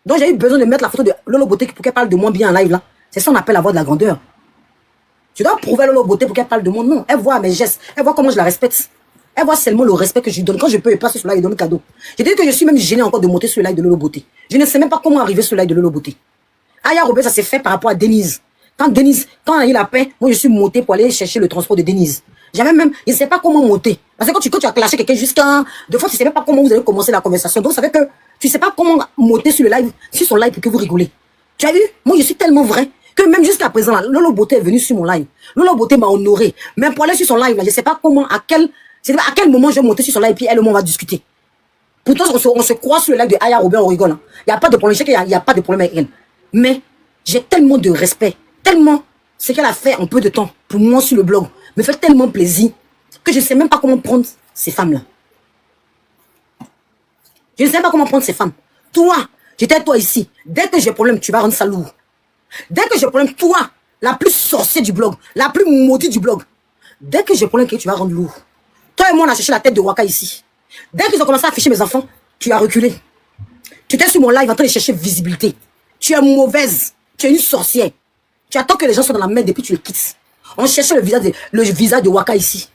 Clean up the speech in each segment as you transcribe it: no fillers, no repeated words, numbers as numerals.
Donc j'ai eu besoin de mettre la photo de Lolo Beauté pour qu'elle parle de moi bien en live là. C'est ça qu'on appelle avoir de la grandeur. Je dois prouver à Lolo Beauté pour qu'elle parle de moi. Non, elle voit mes gestes, elle voit comment je la respecte. Elle voit seulement le respect que je lui donne. Quand je peux passer sur là, il donne le cadeau. J'ai dit que je suis même gêné encore de monter sur le live de Lolo Beauté. Je ne sais même pas comment arriver sur le live de Lolo Beauté. Aya Robert, ça s'est fait par rapport à Denise. Quand elle a eu la paix, moi je suis monté pour aller chercher le transport de Denise. J'avais même, je ne sais pas comment monter. Parce que quand tu as clashé quelqu'un jusqu'à... Deux fois, tu ne sais même pas comment vous allez commencer la conversation. Donc ça fait que tu ne sais pas comment monter sur le live, sur son live pour que vous rigolez. Tu as vu? Moi je suis tellement vrai que même jusqu'à présent, là, Lolo Beauté est venu sur mon live. Lolo Beauté m'a honoré. Même pour aller sur son live, là, je ne sais pas comment, à quel moment je vais monter sur son live et puis elle, on va discuter. Pourtant, on se croit sur le live de Aya Robert, on rigole. Il n'y a pas de problème. Je sais qu'il n'y a pas de problème avec elle. Mais j'ai tellement de respect, tellement ce qu'elle a fait en peu de temps pour moi sur le blog me fait tellement plaisir que je ne sais même pas comment prendre ces femmes-là. Je ne sais même pas comment prendre ces femmes. Toi, j'étais toi ici. Dès que j'ai problème, tu vas rendre ça lourd. Dès que j'ai problème, toi, la plus sorcière du blog, la plus maudite du blog, dès que j'ai problème, tu vas rendre lourd. Toi et moi, on a cherché la tête de Waka ici. Dès qu'ils ont commencé à afficher mes enfants, tu as reculé. Tu étais sur mon live en train de chercher visibilité. Tu es mauvaise. Tu es une sorcière. Tu attends que les gens soient dans la merde et puis tu les quittes. On cherchait le visage de Waka ici.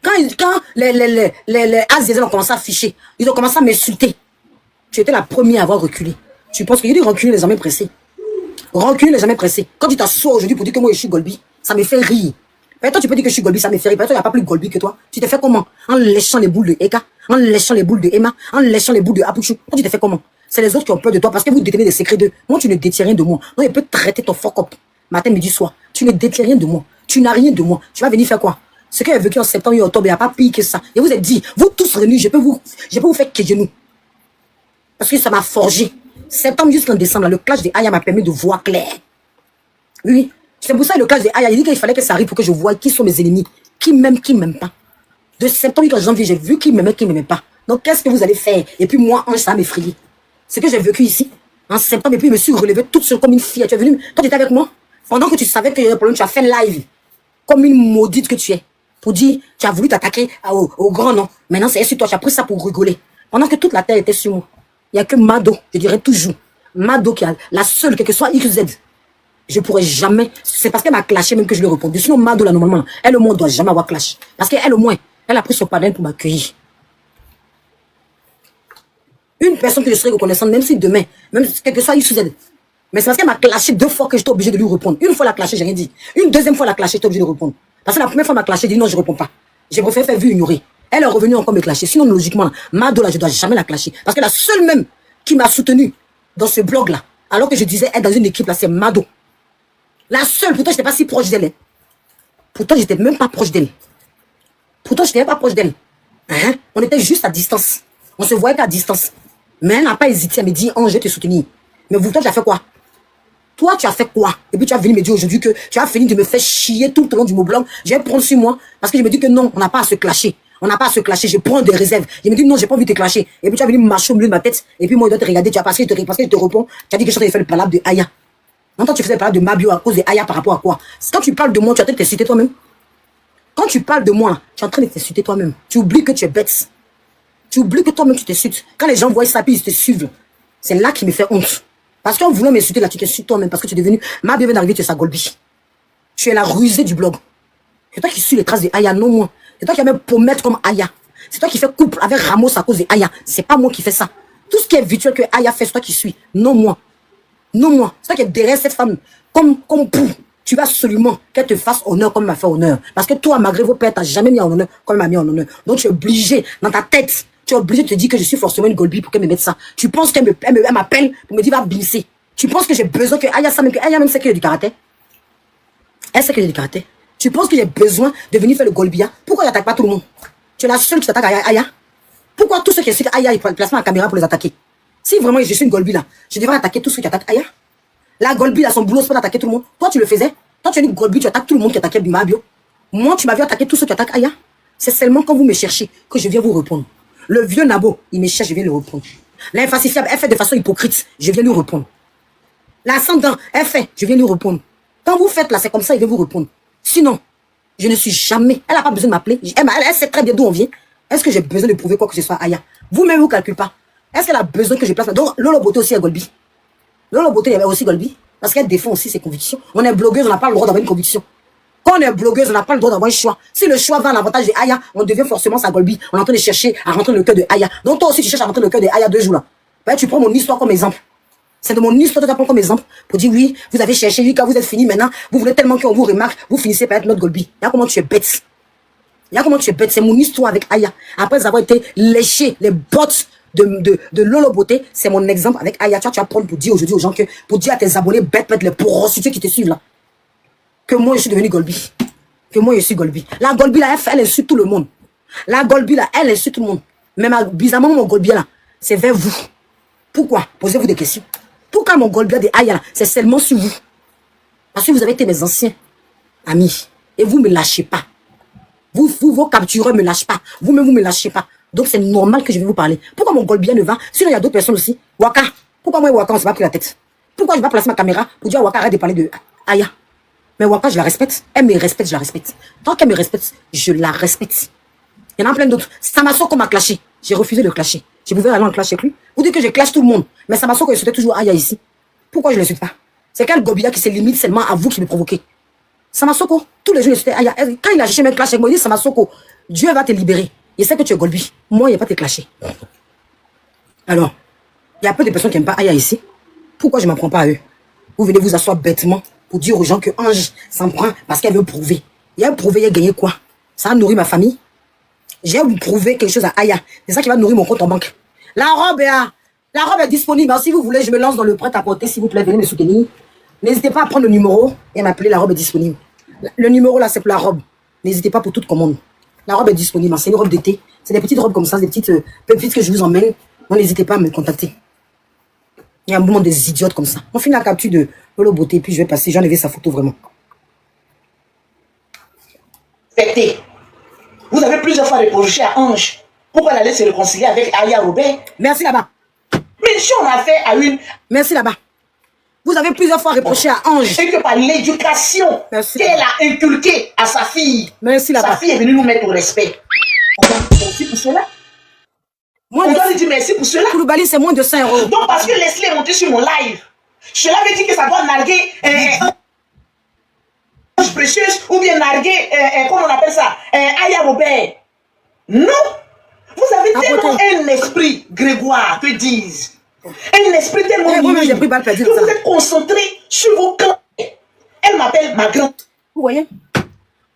Quand les Azizel ont commencé à afficher, ils ont commencé à m'insulter. Tu étais la première à avoir reculé. Tu penses que je dis reculer les jamais pressés. Reculer les jamais pressés. Quand tu t'assois aujourd'hui pour dire que moi je suis Golbi, ça me fait rire. Toi, tu peux dire que je suis Golbi, ça me fait rire. Toi, il n'y a pas plus Golbi que toi. Tu t'es fait comment? En léchant les boules de Eka, en léchant les boules de Emma, en léchant les boules de Apuchou. Toi, tu t'es fait comment? C'est les autres qui ont peur de toi parce que vous détenez des secrets d'eux. Moi, tu ne détiens rien de moi. Donc, il peut traiter ton fuck up matin, midi, soir. Tu ne détiens rien de moi. Tu n'as rien de moi. Tu vas venir faire quoi? Ce qu'il a vécu en septembre et octobre, il n'y a pas pire que ça. Et vous êtes dit, vous tous réunis, je peux vous faire que genoux. Parce que ça m'a forgé. Septembre jusqu'en décembre, le clash de Aya m'a permis de voir clair. Oui. C'est pour ça que le clash de Aya, il dit qu'il fallait que ça arrive pour que je voie qui sont mes ennemis. Qui m'aiment, qui m'aiment pas. De septembre jusqu'en janvier, j'ai vu qui m'aimait, qui m'aimait pas. Donc, qu'est-ce que vous allez faire? Et puis moi, ça m'a effrayé. Ce que j'ai vécu ici, en septembre, et puis je me suis relevée toute seule comme une fille. Tu es venue, quand tu étais avec moi, pendant que tu savais qu'il y avait un problème, tu as fait live. Comme une maudite que tu es. Pour dire, tu as voulu t'attaquer au grand nom. Maintenant, c'est sur toi, tu as pris ça pour rigoler. Pendant que toute la terre était sur moi. Il n'y a que Mado, je dirais toujours. Mado qui a la seule, quel que soit XZ. Je pourrais jamais. C'est parce qu'elle m'a clashé même que je lui ai répondu. Sinon, Mado, là, normalement, elle au moins ne doit jamais avoir clash. Parce qu'elle, au moins, elle a pris son pardon pour m'accueillir. Une personne que je serais reconnaissante, même si demain, même quel que soit XZ. Mais c'est parce qu'elle m'a clashé 2 fois que j'étais obligé de lui répondre. Une fois la clashé, j'ai rien dit. Une deuxième fois la clashé, j'étais obligé de répondre. Parce que la première fois m'a clashé, j'ai dit non, je réponds pas. J'ai préféré faire vu ignorer. Elle est revenue encore me clasher. Sinon, logiquement, Mado, là, je dois jamais la clasher. Parce que la seule même qui m'a soutenu dans ce blog-là, alors que je disais être dans une équipe, là, c'est Mado. La seule, pourtant, je n'étais pas si proche d'elle. Pourtant, je n'étais même pas proche d'elle. Pourtant, je n'étais pas proche d'elle. Hein? On était juste à distance. On se voyait qu'à distance. Mais elle n'a pas hésité à me dire, oh, je vais te soutenir. Mais vous, toi, tu as fait quoi? Toi, tu as fait quoi? Et puis tu as venu me dire aujourd'hui que tu as fini de me faire chier tout le long du mot blog. Je vais prendre sur moi parce que je me dis que non, on n'a pas à se clasher. On n'a pas à se clasher. Je prends des réserves. Je me dis non, j'ai pas envie de te clasher. Et puis tu as venu me marcher au milieu de ma tête. Et puis moi, je dois te regarder. Tu as passé, parce que je te réponds. Tu as dit que je suis en train de faire le palabre de Aya. Longtemps, tu faisais le palabre de Mabio à cause de Aya par rapport à quoi? Quand tu parles de moi, tu es en train de te citer toi-même. Quand tu parles de moi, tu es en train de te citer toi-même. Tu oublies que tu es bête. Tu oublies que toi-même tu te cites. Quand les gens voient ça, puis ils te suivent. C'est là qui me fait honte. Parce qu'en voulant m'insulter là, tu te suis toi-même parce que tu es devenu ma bien d'arriver, tu es sa Golbi. Tu es la rusée du blog. C'est toi qui suis les traces de Aya, non moi. C'est toi qui as même pommette comme Aya. C'est toi qui fais couple avec Ramos à cause de Aya. C'est pas moi qui fais ça. Tout ce qui est virtuel que Aya fait, c'est toi qui suis. Non moi. Non moi. C'est toi qui es derrière cette femme. Comme pour. Tu vas absolument qu'elle te fasse honneur comme elle m'a fait honneur. Parce que toi, malgré vos pères, t'as jamais mis en honneur comme elle m'a mis en honneur. Donc tu es obligé, dans ta tête, tu es obligé de te dire que je suis forcément une Golbi pour qu'elle me mette ça. Tu penses qu'elle m'appelle pour me dire va bimser. Tu penses que j'ai besoin que Aya même, que Aya même sait qu'il y a du caractère. Elle sait qu'il y a du caractère. Tu penses que j'ai besoin de venir faire le Golbia. Pourquoi il n'attaque pas tout le monde? Tu es la seule qui t'attaque à Aya. Pourquoi tous ceux qui essaient Aya, ils prennent le placement à la caméra pour les attaquer? Si vraiment je suis une Golbi là, je devrais attaquer tous ceux qui attaquent Aya. La Golbi là, son boulot c'est pas d'attaquer tout le monde. Toi tu le faisais. Toi tu es une Golbi, tu attaques tout le monde qui attaquait Bimabio. Moi tu m'as vu attaquer tous ceux qui attaquent Aya. C'est seulement quand vous me cherchez que je viens vous répondre. Le vieux Nabo, il me cherche, je viens lui répondre. L'infalsifiable, elle fait de façon hypocrite, je viens lui répondre. L'ascendant, elle fait, je viens lui répondre. Quand vous faites là, c'est comme ça, il vient vous répondre. Sinon, je ne suis jamais. Elle n'a pas besoin de m'appeler. Elle sait très bien d'où on vient. Est-ce que j'ai besoin de prouver quoi que ce soit à Aya? Vous-même, vous ne calculez pas. Est-ce qu'elle a besoin que je place? Donc, Lolo Beauté aussi à Golbi. Lolo Beauté, il y avait aussi Golbi. Parce qu'elle défend aussi ses convictions. On est blogueuse, on n'a pas le droit d'avoir une conviction. Quand on est blogueuse, on n'a pas le droit d'avoir un choix. Si le choix va à l'avantage de Aya, on devient forcément sa Golbi. On est en train de chercher à rentrer dans le cœur de Aya. Donc toi aussi, tu cherches à rentrer dans le cœur de Aya 2 jours là. Ben, tu prends mon histoire comme exemple. C'est de mon histoire que tu apprends comme exemple pour dire oui, vous avez cherché, oui, quand vous êtes fini maintenant, vous voulez tellement qu'on vous remarque, vous finissez par être notre Golbi. Regarde comment tu es bête. Regarde comment tu es bête. C'est mon histoire avec Aya. Après avoir été léché les bottes de Lolo Beauté, c'est mon exemple avec Aya. Tu vas prendre pour dire aujourd'hui aux gens que, pour dire à tes abonnés bêtes, les prostituées qui te suivent là, que moi je suis devenu Golbi. Que moi je suis Golbi. La Golbi là, elle insulte tout le monde. La Golbi là, elle insulte tout le monde. Même bizarrement, mon Golbi là, c'est vers vous. Pourquoi? Posez-vous des questions. Pourquoi mon Golbi de Aya là, c'est seulement sur vous? Parce que vous avez été mes anciens amis. Et vous ne me lâchez pas. Vos captureurs ne me lâchent pas. Vous-même, vous ne me lâchez pas. Donc, c'est normal que je vais vous parler. Pourquoi mon Golbien ne va? Sinon, il y a d'autres personnes aussi. Waka. Pourquoi moi et Waka, on ne s'est pas pris la tête? Pourquoi je vais placer ma caméra pour dire à Waka, arrête de parler de Aya? Mais Waka, je la respecte. Elle me respecte, je la respecte. Tant qu'elle me respecte, je la respecte. Il y en a plein d'autres. Samasoko m'a clashé. J'ai refusé de clasher. Je pouvais aller en clash avec lui. Vous dites que je clash tout le monde. Mais Samasoko insultait toujours Aya ici. Pourquoi je ne l'insulte pas? C'est quel Gobia qui se limite seulement à vous qui me provoquez? Samasoko, tous les jours, il Aya. Quand il a cherché mes clash avec moi, il dit Samasoko, Dieu va te libérer. Il sait que tu es Golbi. Moi, il n'y a pas te clasher. Alors, il y a peu de personnes qui n'aiment pas Aya ici. Pourquoi je ne m'en prends pas à eux? Vous venez vous asseoir bêtement pour dire aux gens que Ange s'en prend parce qu'elle veut prouver. Et elle prouver, elle a gagné quoi? Ça a nourri ma famille. J'ai prouvé quelque chose à Aya. C'est ça qui va nourrir mon compte en banque. La robe est disponible. Alors, si vous voulez, je me lance dans le prêt-à-porter. S'il vous plaît, venez me soutenir. N'hésitez pas à prendre le numéro et à m'appeler. La robe est disponible. Le numéro là, c'est pour la robe. N'hésitez pas pour toute commande. La robe est disponible. C'est une robe d'été. C'est des petites robes comme ça, des petites pépites que je vous emmène. Donc, n'hésitez pas à me contacter. Il y a un moment des idiotes comme ça. On finit la capture de Lolo Beauté, puis je vais passer. J'ai enlevé sa photo vraiment. Fêté. Vous avez plusieurs fois reproché à Ange pourquoi elle allait se réconcilier avec Aya Robert. Merci là-bas. Mais si on a fait à une... Merci là-bas. Vous avez plusieurs fois reproché à Ange. Et que par l'éducation qu'elle a inculquée à sa fille. Merci là-bas. Sa fille est venue nous mettre au respect. On doit dire merci pour cela. On doit lui dire merci pour cela. Koulibaly, c'est moins de 5 €. Donc parce que Leslie est montée sur mon live, cela veut dire que ça doit narguer Ange précieuse ou bien narguer, comment on appelle ça, Aya Robert. Non. Vous avez tellement un esprit grégoire, que disent. Un esprit tellement minime que vous êtes concentré sur vos clans. Elle m'appelle ma grande. Vous voyez?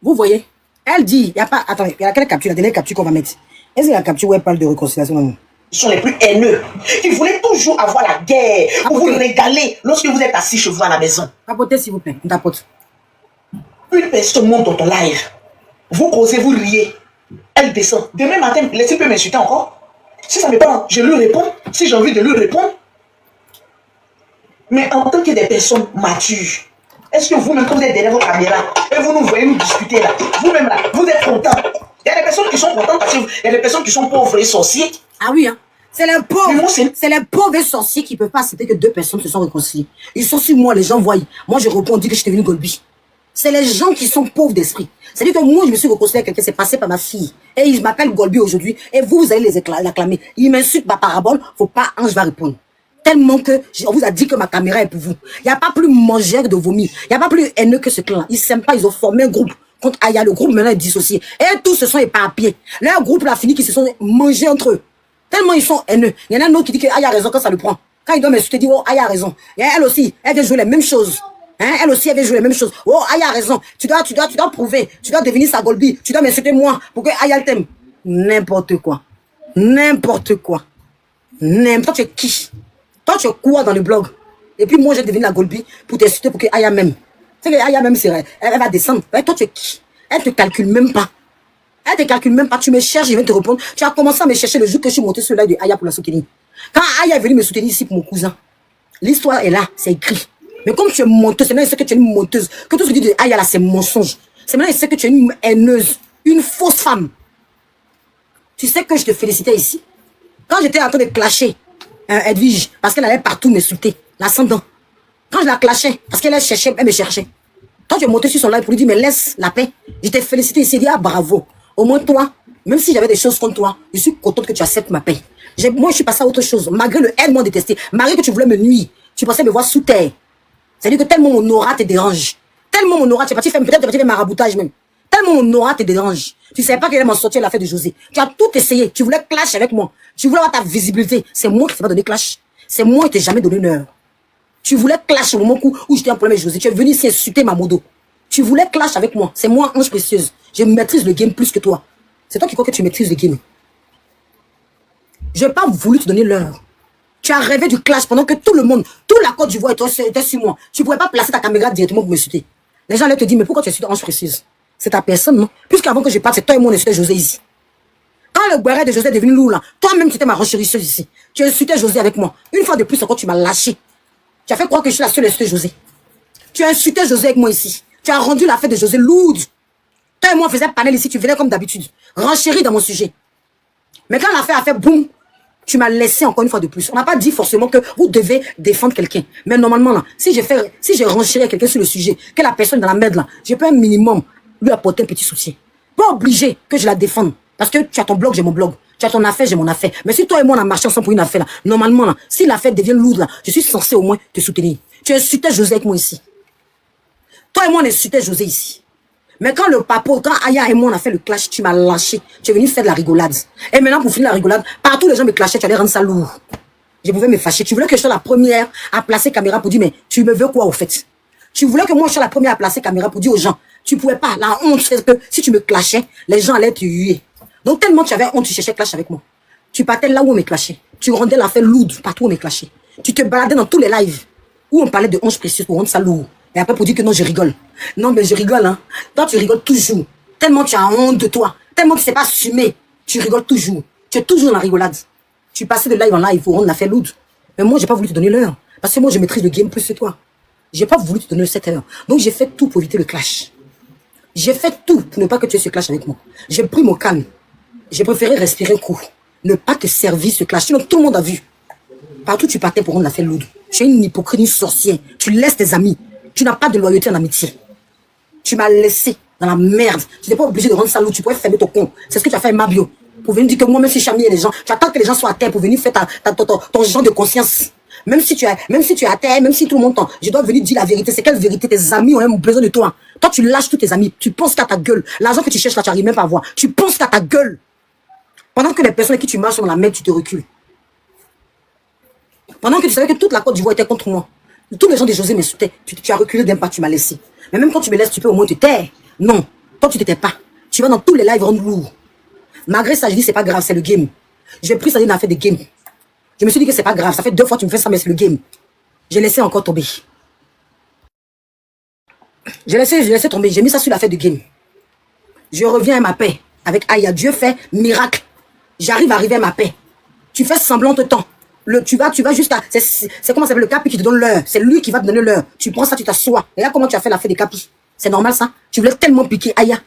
Vous voyez? Elle dit, il n'y a pas... Attendez, il y a quelle capture? La dernière capture qu'on va mettre. Est-ce qu'il y a la capture où elle parle de réconciliation? Ils sont les plus haineux. Ils voulaient toujours avoir la guerre pour vous régaler lorsque vous êtes assis chez vous à la maison. Tapotez, s'il vous plaît. On tapote. Une personne monte dans ton live. Vous causez, vous riez. Elle descend. Demain matin, laissez peut m'insulter encore. Si ça me parle, je lui réponds. Si j'ai envie de lui répondre. Mais en tant que des personnes matures, est-ce que vous-même, quand vous êtes derrière vos caméras et vous nous voyez nous discuter là, vous-même là, vous êtes content? Il y a des personnes qui sont contentes parce qu'il y a des personnes qui sont pauvres et sorciers. Ah oui, hein. C'est les pauvres. C'est les pauvres et sorciers qui ne peuvent pas accepter que deux personnes se sont réconciliées. Ils sont sur moi, les gens voient. Moi, je réponds, on dit que je suis devenu Golbi. C'est les gens qui sont pauvres d'esprit. C'est-à-dire que moi, je me suis réconcilié avec quelqu'un, c'est passé par ma fille. Et il m'appelle Golbi aujourd'hui. Et vous allez les acclamer. Il m'insulte ma parabole. Faut pas, Ange va répondre. Tellement que, on vous a dit que ma caméra est pour vous. Il n'y a pas plus mangeur de vomi. Il n'y a pas plus haineux que ce clan-là. Ils s'aiment pas, ils ont formé un groupe contre Aya. Le groupe maintenant est dissocié. Et tous se sont éparpillés. Leur groupe là fini, qui se sont mangés entre eux. Tellement ils sont haineux. Il y en a un autre qui dit que Aya a raison quand ça le prend. Quand il doit m'insulter, il dit, oh, Aya a raison. Et elle aussi, elle vient jouer les mêmes choses. Hein? Elle aussi, elle vient jouer les mêmes choses. Oh, Aya a raison. Tu dois prouver. Tu dois devenir sa Golbi. Tu dois m'insulter moi pour que Aya t'aime. N'importe quoi. N'importe quoi. Toi, tu es qui? Toi, tu es quoi dans le blog? Et puis moi, je vais devenir la Golbi pour t'insulter pour que Aya m'aime. Tu sais que Aya même, elle va descendre. Et toi, tu es qui? Elle te calcule même pas. Elle te calcule même pas. Tu me cherches, je vais te répondre. Tu as commencé à me chercher le jour que je suis monté sur live de Aya pour la soutenir. Quand Aya est venue me soutenir ici pour mon cousin, l'histoire est là, c'est écrit. Mais comme tu es monteuse, c'est maintenant il sait que tu es une monteuse. Que tout ce que tu dis de Aya là, c'est mensonge. C'est maintenant il sait que tu es une haineuse, une fausse femme. Tu sais que je te félicitais ici. Quand j'étais en train de clasher Edwige, parce qu'elle allait partout m'insulter, l'ascendant. Quand je la clashais, parce qu'elle cherchait, elle me cherchait. Quand tu es monté sur son live pour lui dire, mais laisse la paix. Je t'ai félicité ici, il dit, ah bravo. Au moins toi, même si j'avais des choses contre toi, je suis contente que tu acceptes ma paix. Moi, je suis passée à autre chose. Malgré le haine, moi détesté, malgré que tu voulais me nuire, Tu pensais me voir sous terre. C'est-à-dire que tellement mon aura te dérange. Tellement mon aura, tu es parti faire, peut-être tu es parti faire maraboutage même. Tellement mon aura te dérange. Tu ne savais pas qu'elle allait m'en sortir l'affaire de José. Tu as tout essayé. Tu voulais clash avec moi. Tu voulais avoir ta visibilité. C'est moi qui ne t'ai pas donné clash. C'est moi qui t'ai jamais donné l'heure. Tu voulais clash au moment où j'étais en problème avec José. Tu es venu ici insulter ma modo. Tu voulais clash avec moi. C'est moi, Ange Précieuse. Je maîtrise le game plus que toi. C'est toi qui crois que tu maîtrises le game. Je n'ai pas voulu te donner l'heure. Tu as rêvé du clash pendant que tout le monde, toute la Côte d'Ivoire était sur moi. Tu ne pouvais pas placer ta caméra directement pour me insulter. Les gens allaient te dire, mais pourquoi tu insultes Ange Précieuse? C'est ta personne, non? Puisqu'avant que je parte, c'est toi et moi on insultait José ici. Quand le guerrier de José est devenu lourd là, toi-même tu étais ma renchérisseuse ici. Tu insultais José avec moi. Une fois de plus encore, tu m'as lâché. Tu as fait croire que je suis la seule à insulter José. Tu as insulté José avec moi ici. Tu as rendu l'affaire de José lourde. Toi et moi on faisait panel ici, tu venais comme d'habitude. Renchéri dans mon sujet. Mais quand l'affaire a fait boum, tu m'as laissé encore une fois de plus. On n'a pas dit forcément que vous devez défendre quelqu'un. Mais normalement, là, si j'ai renchéri à quelqu'un sur le sujet, que la personne est dans la merde, là, je peux un minimum lui apporter un petit soutien. Pas obligé que je la défende. Parce que tu as ton blog, j'ai mon blog. Tu as ton affaire, j'ai mon affaire. Mais si toi et moi on a marché ensemble pour une affaire, là, normalement, là, si l'affaire devient lourde, là, je suis censé au moins te soutenir. Tu insultais José avec moi ici. Toi et moi, on insultait José ici. Mais quand le papo, quand Aya et moi on a fait le clash, tu m'as lâché. Tu es venu faire de la rigolade. Et maintenant, pour finir la rigolade, partout les gens me clashaient, tu allais rendre ça lourd. Je pouvais me fâcher. Tu voulais que je sois la première à placer caméra pour dire, mais tu me veux quoi au fait? Tu voulais que moi je sois la première à placer caméra pour dire aux gens, tu pouvais pas. La honte, c'est que si tu me clashais, les gens allaient te huer. Donc tellement tu avais honte, tu cherchais clash avec moi. Tu partais là où on me clashait. Tu rendais l'affaire lourde partout où on me clashait. Tu te baladais dans tous les lives où on parlait de Ange Précieuse pour rendre ça lourd. Et après pour dire que non, je rigole. Non, mais je rigole, hein. Toi, tu rigoles toujours. Tellement tu as honte de toi. Tellement tu ne sais pas assumer. Tu rigoles toujours. Tu es toujours dans la rigolade. Tu passais de live en live pour rendre l'affaire lourde. Mais moi, j'ai pas voulu te donner l'heure. Parce que moi, je maîtrise le game plus que toi. J'ai pas voulu te donner cette heure. Donc, j'ai fait tout pour éviter le clash. J'ai fait tout pour ne pas que tu aies ce clash avec moi. J'ai pris mon calme. J'ai préféré respirer un coup. Ne pas te servir ce clash. Sinon, tout le monde a vu. Partout, tu partais pour rendre l'affaire lourde. Tu es une hypocrite, une sorcière. Tu laisses tes amis. Tu n'as pas de loyauté en amitié. Tu m'as laissé dans la merde. Tu n'es pas obligé de rendre ça lourd. Tu pourrais fermer ton con. C'est ce que tu as fait, Mabio. Pour venir dire que moi, même si je suis les gens, tu attends que les gens soient à terre pour venir faire ton genre de conscience. Même si tu es à terre, même si tout le monde t'en... Je dois venir dire la vérité. C'est quelle vérité? Tes amis ont même besoin de toi. Toi, tu lâches tous tes amis. Tu penses qu'à ta gueule. L'argent que tu cherches là, tu n'arrives même pas à voir. Tu penses qu'à ta gueule. Pendant que les personnes avec qui tu marches sont dans la merde, tu te recules. Pendant que tu savais que toute la Côte d'Ivoire était contre moi. Tous les gens de José m'insultaient. Tu as reculé d'un pas, tu m'as laissé. Mais même quand tu me laisses, tu peux au moins te taire. Non, toi tu t'étais pas. Tu vas dans tous les lives rendre lourd. Malgré ça, je dis c'est pas grave, c'est le game. J'ai pris ça dans l'affaire de game. Je me suis dit que c'est pas grave. Ça fait 2 fois que tu me fais ça, mais c'est le game. J'ai laissé encore tomber. J'ai laissé tomber. J'ai mis ça sur l'affaire de game. Je reviens à ma paix. Avec Aya, Dieu fait miracle. J'arrive à arriver à ma paix. Tu fais semblant de temps. Tu vas jusqu'à... C'est comment ça s'appelle le capi qui te donne l'heure. C'est lui qui va te donner l'heure. Tu prends ça, tu t'assois. Et là, comment tu as fait l'affaire des capis? C'est normal ça? Tu voulais tellement piquer Aya.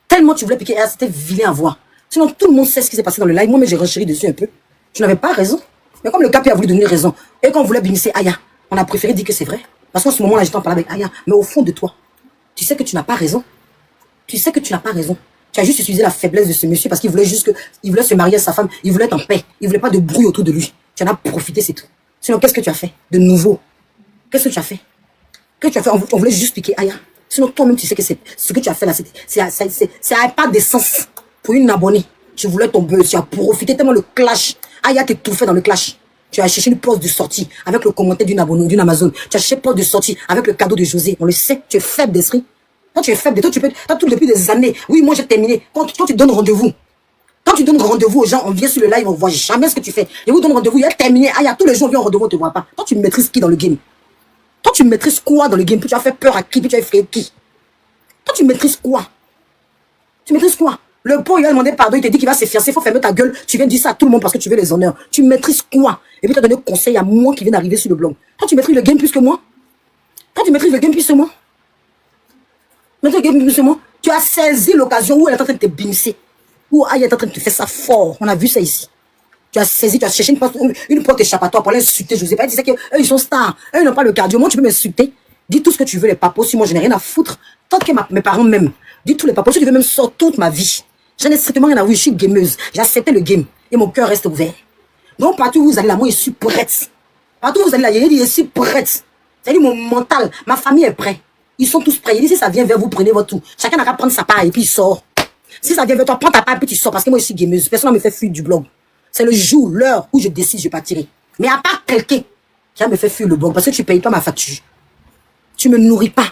Tellement tu voulais piquer Aya, c'était vilain à voir. Sinon, tout le monde sait ce qui s'est passé dans le live. Moi, mais j'ai renchéri dessus un peu. Tu n'avais pas raison. Mais comme le capi a voulu donner raison, et qu'on voulait bénisser Aya, on a préféré dire que c'est vrai. Parce qu'en ce moment-là, j'étais en parlant avec Aya. Mais au fond de toi, tu sais que tu n'as pas raison. Tu sais que tu n'as pas raison. Tu as juste utilisé la faiblesse de ce monsieur parce qu'il voulait juste il voulait se marier à sa femme. Il voulait être en paix. Il voulait pas de bruit autour de lui. Tu en as profité, c'est tout. Sinon, qu'est-ce que tu as fait de nouveau? Qu'est-ce que tu as fait? Qu'est-ce que tu as fait? On voulait juste piquer Aya. Sinon, toi-même, tu sais que ce que tu as fait là, c'est pas d'essence pour une abonnée. Tu voulais ton buzz. Tu as profité tellement le clash. Aya t'étouffait dans le clash. Tu as cherché une porte de sortie avec le commentaire d'une abonnée, d'une Amazon. Tu as cherché une porte de sortie avec le cadeau de José. On le sait. Tu es faible d'esprit. Quand tu es faible, toi, tu peux, tout depuis des années. Oui, moi, j'ai terminé. Quand tu donnes rendez-vous, aux gens, on vient sur le live, on voit jamais ce que tu fais. Et vous donne rendez-vous, il a terminé. Ah, il y a tous les jours, on vient au rendez-vous, on te voit pas. Toi, tu maîtrises qui dans le game? Toi, tu maîtrises quoi dans le game? Puis tu as fait peur à qui? Puis tu as effrayé qui? Toi, tu maîtrises quoi? Tu maîtrises quoi? Le pauvre, il a demandé pardon, il te dit qu'il va se fiancer, il faut fermer ta gueule. Tu viens dire ça à tout le monde parce que tu veux les honneurs. Tu maîtrises quoi? Et puis tu as donné conseil à moi qui viens d'arriver sur le blog. Toi, tu maîtrises le game plus que moi? Toi, tu maîtrises le game plus que moi? Tu as saisi l'occasion où elle est en train de te bimser. Où Aya est en train de te faire ça fort. On a vu ça ici. Tu as saisi, tu as cherché une porte échappatoire pour aller insulter José. Tu sais qu'eux, ils sont stars. Eux, ils n'ont pas le cardio. Moi, tu peux m'insulter. Dis tout ce que tu veux, les papos. Si moi, je n'ai rien à foutre. Tant que mes parents m'aiment. Dis tous les papos. Si tu veux même sortir toute ma vie. Je n'ai strictement rien à voir. Je suis gameuse. J'ai accepté le game. Et mon cœur reste ouvert. Donc, partout où vous allez là, moi, je suis prête Partout où vous allez là, il dit, je suis prête. C'est-à-dire, mon mental, ma famille est prête. Ils sont tous prêts. Il dit, si ça vient vers vous, prenez votre tout. Chacun n'a qu'à prendre sa part et puis il sort. Si ça vient vers toi, prends ta part et puis tu sors. Parce que moi, je suis gameuse. Personne ne me fait fuir du blog. C'est le jour, l'heure où je décide, je partirai. Mais à part quelqu'un qui va me faire fuir le blog, parce que tu ne payes pas ma facture. Tu ne me nourris pas.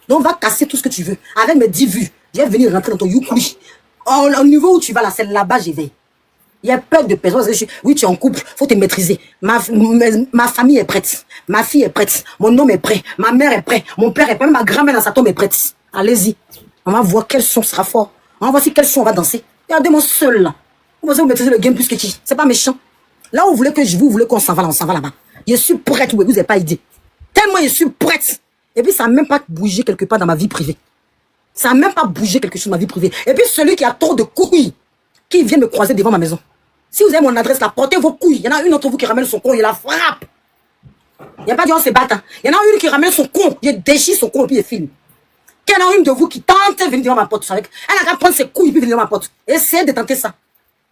Donc, va casser tout ce que tu veux. Avec mes 10 vues, je vais venir rentrer dans ton YouKuli. Au niveau où tu vas là, c'est là-bas, j'y vais. Il y a peur de personnes. Oui, tu es en couple, il faut te maîtriser. Ma famille est prête. Ma fille est prête. Mon homme est prêt. Ma mère est prête. Mon père est prêt. Même ma grand-mère dans sa tombe est prête. Allez-y. On va voir quel son sera fort. On va voir si quel son on va danser. Regardez-moi seul là. Vous maîtrisez le game plus que qui? C'est pas méchant. Là où vous voulez que je vous voulez qu'on s'en va là, on s'en va là-bas. Je suis prête, oui, vous n'avez pas idée. Tellement je suis prête. Et puis ça n'a même pas bougé quelque part dans ma vie privée. Ça n'a même pas bougé quelque chose dans ma vie privée. Et puis celui qui a trop de couilles, qui vient me croiser devant ma maison. Si vous avez mon adresse là, portez vos couilles. Il y en a une d'entre vous qui ramène son con, il la frappe. Il n'y a pas dit on se bat. Hein. Il y en a une qui ramène son con, je déchire son con et puis il filme. Il y en a une de vous qui tente de venir devant ma porte. Elle a qu'à prendre ses couilles et puis venir devant ma porte. Essayez de tenter ça.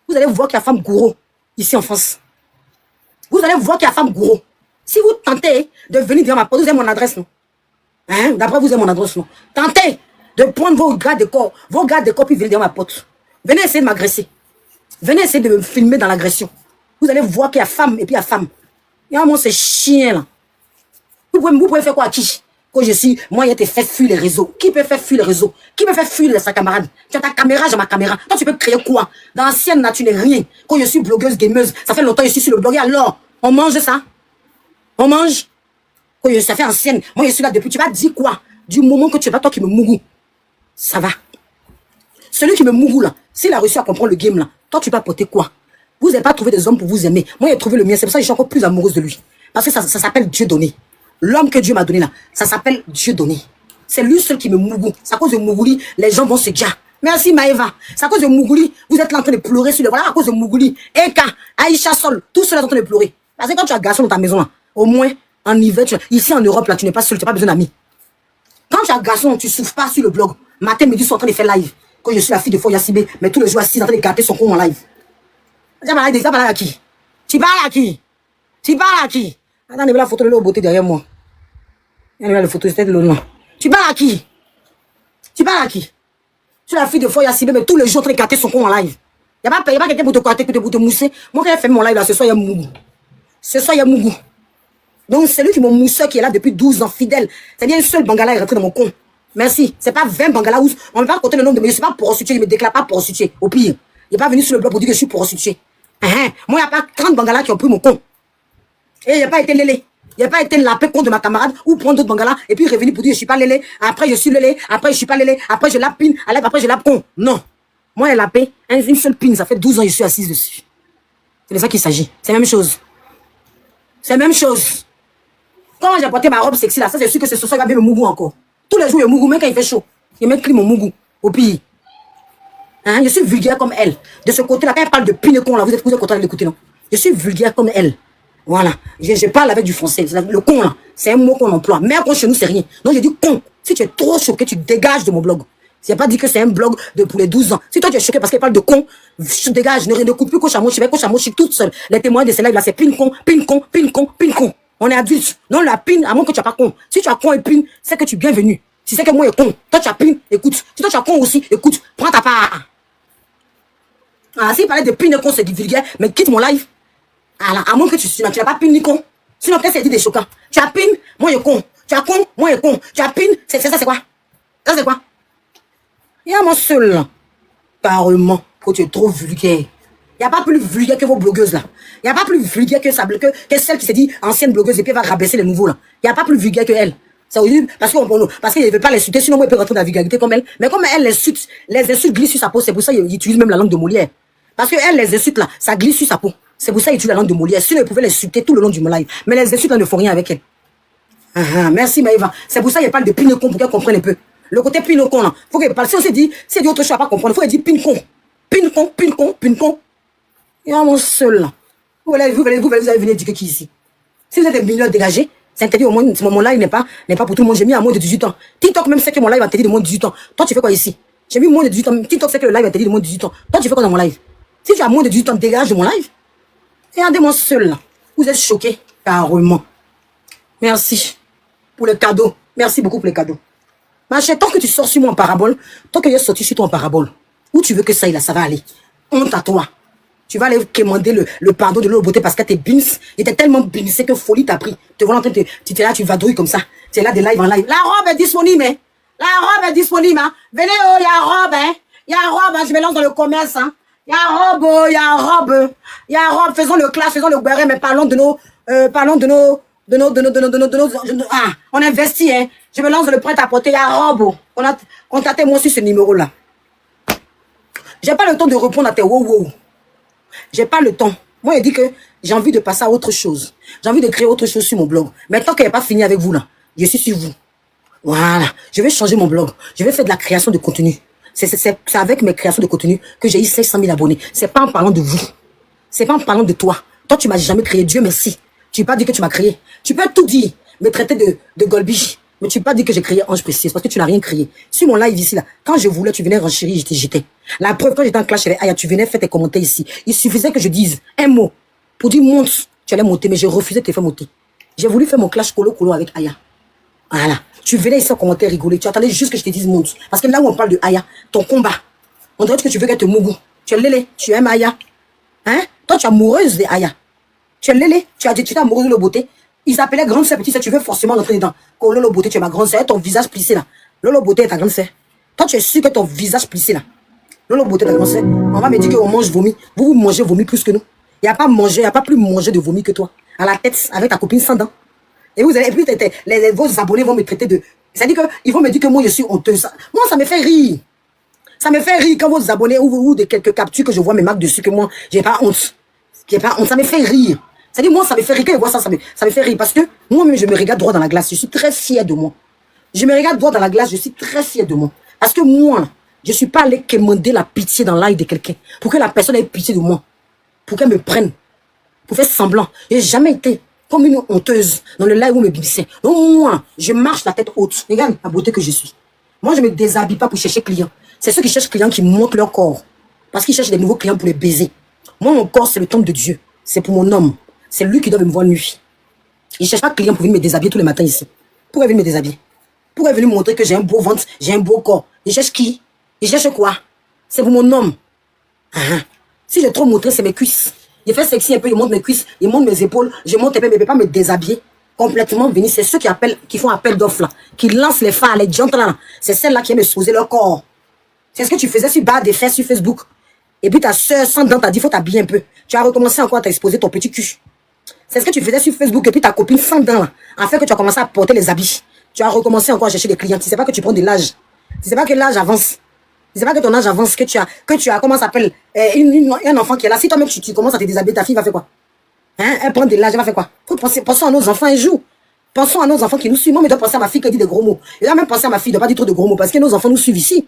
Vous allez voir qu'il y a femme gourou ici en France. Vous allez voir qu'il y a femme gourou. Si vous tentez de venir devant ma porte, vous avez mon adresse, non? Hein? D'après vous avez mon adresse, non? Tentez de prendre vos gardes de corps, puis venir devant ma porte. Venez essayer de m'agresser. Venez essayer de me filmer dans l'agression. Vous allez voir qu'il y a femme et puis il y a femme. Il y a moi, c'est chien là. Vous pouvez faire quoi à qui? Quand je suis, moi, il te fait fuir les réseaux. Qui peut faire fuir les réseaux? Qui peut faire fuir sa camarade? Tu as ta caméra, j'ai ma caméra. Toi, tu peux créer quoi? Dans l'ancienne nature, tu n'es rien. Quand je suis blogueuse, gameuse, ça fait longtemps que je suis sur le blog. Et alors, on mange ça? On mange? Quand ça fait ancienne. Moi, je suis là depuis. Tu vas dire quoi? Du moment que tu es pas toi qui me mougou. Ça va. Celui qui me mougou là, s'il a réussi à comprendre le game là, toi, tu vas apporter quoi? Vous n'avez pas trouvé des hommes pour vous aimer. Moi, j'ai trouvé le mien. C'est pour ça que je suis encore plus amoureuse de lui. Parce que ça s'appelle Dieu donné. L'homme que Dieu m'a donné là, ça s'appelle Dieu donné. C'est lui seul qui me mougou. C'est à cause de Mougouli, les gens vont se dire. Merci Maëva. C'est à cause de Mougouli, vous êtes là en train de pleurer sur le... Voilà, à cause de Mougouli. Eka, Aïcha Sol, tous ceux-là sont en train de pleurer. Parce que quand tu as garçon dans ta maison là, au moins, en hiver, ici en Europe là, tu n'es pas seul, tu n'as pas besoin d'amis. Quand tu as garçon, tu ne souffres pas sur le blog. Matin, midi, ils sont en train de faire live. Quand je suis la fille de Foya Sibé, mais tous les jours assis en train de gâter son con en live. Tu parles à qui? Tu parles à qui? Tu parles à qui? Attends, la photo de l'eau beauté derrière moi. Il y a la photo, c'était de l'eau. Tu parles à qui? Tu parles à qui? Tu es la fille de Foya Sibé, mais tous les jours en train de gâter son con en live. Il n'y a pas quelqu'un pour te gâter, pour te mousser. Moi, quand j'ai fait mon live là, ce soir, il y a Mougou. Ce soir, il y a Mougou. Donc, c'est lui qui est mon mousseur qui est là depuis 12 ans, fidèle. C'est-à-dire, un seul Bangala est rentré dans mon con. Merci. C'est pas 20 Bangala où on ne va pas compter le nombre de mais je ne suis pas prostituée, je ne me déclare pas prostituée. Au pire, il n'est pas venu sur le blog pour dire que je suis prostituée. Moi, il n'y a pas 30 Bangala qui ont pris mon con. Et il n'y a pas été lélé. Il n'y a pas été lapé contre ma camarade ou prendre d'autres Bangala et puis revenir pour dire que je ne suis pas lélé. Après, je suis lélé. Après, je ne suis pas lélé. Après, je lapine. Après, je lape con. Non. Moi, elle lapé. Une seule pine. Ça fait 12 ans que je suis assise dessus. C'est de ça qu'il s'agit. C'est la même chose. C'est la même chose. Quand j'ai porté ma robe sexy là, ça c'est sûr que ce soir il va bien me mougou encore. Tous les jours il mougou, même quand il fait chaud. Il met clim mon mougou. Au pire. Hein, je suis vulgaire comme elle. De ce côté-là, quand elle parle de pinecon là, vous êtes content de l'écouter, non? Je suis vulgaire comme elle. Voilà. Je parle avec du français. Le con là, c'est un mot qu'on emploie. Mais quand chez nous, c'est rien. Donc j'ai dit con. Si tu es trop choqué, tu dégages de mon blog. Je n'ai pas dit que c'est un blog pour les 12 ans. Si toi tu es choqué parce qu'elle parle de con, je dégage. Ne coupe plus Coach Amour. Je vais Coach Amour, je suis toute seule. Les témoins de ces lives là, c'est pinecon, pinecon, pinecon, pinecon. On est adulte. Non, la pine, à moins que tu n'as pas con. Si tu as con et pine, c'est que tu es bienvenu. Si c'est que moi est con, toi tu as pine, écoute. Si toi tu as con aussi, écoute. Prends ta part. Ah, si il parlait de pine et con, c'est du vulgaire, mais quitte mon live. Alors, à moins que tu n'as pas pine ni con. Sinon, peut-être c'est dit des choquants. Tu as pine, moi est con. Tu as con, moi est con. Tu as pine, c'est ça, c'est quoi? Ça, c'est quoi? Il y a mon seul là. Carrément, que tu es trop vulgaire. Il n'y a pas plus vulgaire que vos blogueuses là. Il n'y a pas plus vulgaire que celle qui s'est dit ancienne blogueuse et puis elle va rabaisser les nouveaux là. Il n'y a pas plus vulgaire que elle. C'est horrible parce qu'elle ne veut pas l'insulter, sinon moi elle peut rentrer dans la vulgarité comme elle. Mais comme elle l'insulte, les insultes glissent sur sa peau, c'est pour ça qu'il utilise même la langue de Molière. Parce que elle les insulte là, ça glisse sur sa peau. C'est pour ça qu'il utilise la langue de Molière. Sinon elle pouvait l'insulter tout le long du live. Mais les insultes là ne font rien avec elle. Merci Maëva. C'est pour ça qu'il parle de pinecon pour qu'elle comprenne un peu. Le côté pinecon là, faut qu'elle parle. Si on s'est dit autre chose à pas comprendre, il faut dire pinecon. Pinecon, pinecon, pinecon. Il y a mon seul là. Vous allez venir dire qui ici? Si vous êtes des mineurs dégagés, c'est interdit au moins, mon live n'est pas pour tout le monde. J'ai mis à moins de 18 ans. TikTok même sait que mon live est interdit de moins de 18 ans. Toi, tu fais quoi ici? J'ai mis moins de 18 ans. TikTok sait que le live est interdit de moins de 18 ans. Toi, tu fais quoi dans mon live? Si tu as moins de 18 ans, dégage de mon live. Regardez mon seul là. Vous êtes choqués. Carrément. Merci pour le cadeau. Merci beaucoup pour le cadeau. Ma chère, tant que tu sors sur moi en parabole, tant que j'ai sorti sur toi en parabole, où tu veux que ça va aller. Honte à toi. Tu vas aller quémander le pardon de l'eau beauté parce que t'es bins. Il était tellement binsé que folie t'a pris. Te voilà en train de... Tu es là, tu vadrouilles comme ça. Tu es là de live en live. La robe est disponible, hein. La robe est disponible, hein. Venez, oh, il y a robe, hein. Il y a robe, hein. Je me lance dans le commerce, hein. Il y a robe, oh, il y a robe. Il y a robe. Faisons le clash, faisons le guerre, mais parlons de nos... Ah, on investit, hein. Je me lance dans le prêt-à-porter. Il y a robe. Contactez-moi sur ce numéro-là. J'ai pas le temps de répondre à tes wow. J'ai pas le temps. Moi, il dit que j'ai envie de passer à autre chose. J'ai envie de créer autre chose sur mon blog. Mais tant qu'il n'est pas fini avec vous, là, je suis sur vous. Voilà. Je vais changer mon blog. Je vais faire de la création de contenu. C'est avec mes créations de contenu que j'ai eu 500 000 abonnés. C'est pas en parlant de vous. C'est pas en parlant de toi. Toi, tu m'as jamais créé. Dieu merci. Tu ne peux pas dire que tu m'as créé. Tu peux tout dire. Me traiter de golbiche. Mais tu ne peux pas dire que j'ai créé Ange Précieuse parce que tu n'as rien créé. Sur mon live ici, là, quand je voulais, tu venais renchérir, j'étais. La preuve, quand j'étais en clash avec Aya, tu venais faire tes commentaires ici. Il suffisait que je dise un mot pour dire monte. Tu allais monter, mais j'ai refusé de te faire monter. J'ai voulu faire mon clash colo avec Aya. Voilà. Tu venais ici en commentaire rigoler. Tu attendais juste que je te dise monte. Parce que là où on parle de Aya, ton combat, on dirait que tu veux qu'elle te mougou. Tu es lélé, tu aimes Aya. Hein? Toi, tu es amoureuse de Aya. Tu es lélé, tu es amoureuse de la beauté. Ils appelaient grande sœur, petite sœur, tu veux forcément rentrer dedans. Quand Lolo Beauté, tu es ma grande sœur, ton visage plissé là. Lolo Beauté est ta grande sœur. Toi, tu es sûr que ton visage plissé là. Lolo Beauté est ta grande sœur. On va me dire qu'on mange vomi. Vous mangez vomi plus que nous. Il n'y a pas manger, il n'y a pas plus manger de vomi que toi. À la tête, avec ta copine sans dents. Et vous allez, puis vos abonnés vont me traiter de... C'est-à-dire qu'ils vont me dire que moi, je suis honteuse. Moi, ça me fait rire. Ça me fait rire quand vos abonnés ou de quelques captures que je vois mes marques dessus, que moi, j'ai pas honte. J'ai pas honte. Ça me fait rire. C'est-à-dire, moi, ça me fait rire. Quand je vois ça, ça me fait rire. Parce que moi-même, je me regarde droit dans la glace. Je suis très fière de moi. Je me regarde droit dans la glace. Je suis très fière de moi. Parce que moi, je ne suis pas allé quémander la pitié dans l'œil de quelqu'un. Pour que la personne ait pitié de moi. Pour qu'elle me prenne. Pour faire semblant. Je n'ai jamais été comme une honteuse dans le live où me bibissait. Donc, moi, je marche la tête haute. Regarde la beauté que je suis. Moi, je ne me déshabille pas pour chercher clients. C'est ceux qui cherchent clients qui montrent leur corps. Parce qu'ils cherchent des nouveaux clients pour les baiser. Moi, mon corps, c'est le temple de Dieu. C'est pour mon homme. C'est lui qui doit me voir nuit. Il ne cherche pas de client pour venir me déshabiller tous les matins ici. Pourquoi venir me déshabiller? Pourquoi venir me montrer que j'ai un beau ventre, j'ai un beau corps? Il cherche qui? Il cherche quoi? C'est pour mon homme. Si je trop montrer, c'est mes cuisses. Je fais sexy un peu, je monte mes cuisses, je monte mes épaules, je monte un peu, mais je ne peux pas me déshabiller complètement venir. C'est ceux qui font appel d'offres là, qui lancent les phares, les gentles là. C'est celles-là qui aiment exposer leur corps. C'est ce que tu faisais sur barre des fesses sur Facebook. Et puis ta soeur sans dents t'a dit, faut t'habiller un peu. Tu as recommencé encore à t'exposer ton petit cul. C'est ce que tu faisais sur Facebook et puis ta copine sans dents là, en fait que tu as commencé à porter les habits. Tu as recommencé encore à chercher des clients. Tu ne sais pas que tu prends de l'âge. Tu ne sais pas que l'âge avance. Tu ne sais pas que ton âge avance, que tu as comment ça s'appelle, un enfant qui est là. Si toi-même tu commences à te déshabiller, ta fille va faire quoi? Hein? Elle prend de l'âge, elle va faire quoi? Pensons à nos enfants un jour. Pensons à nos enfants qui nous suivent. Moi, je dois penser à ma fille qui dit des gros mots. Je dois même penser à ma fille de ne pas dire trop de gros mots parce que nos enfants nous suivent ici.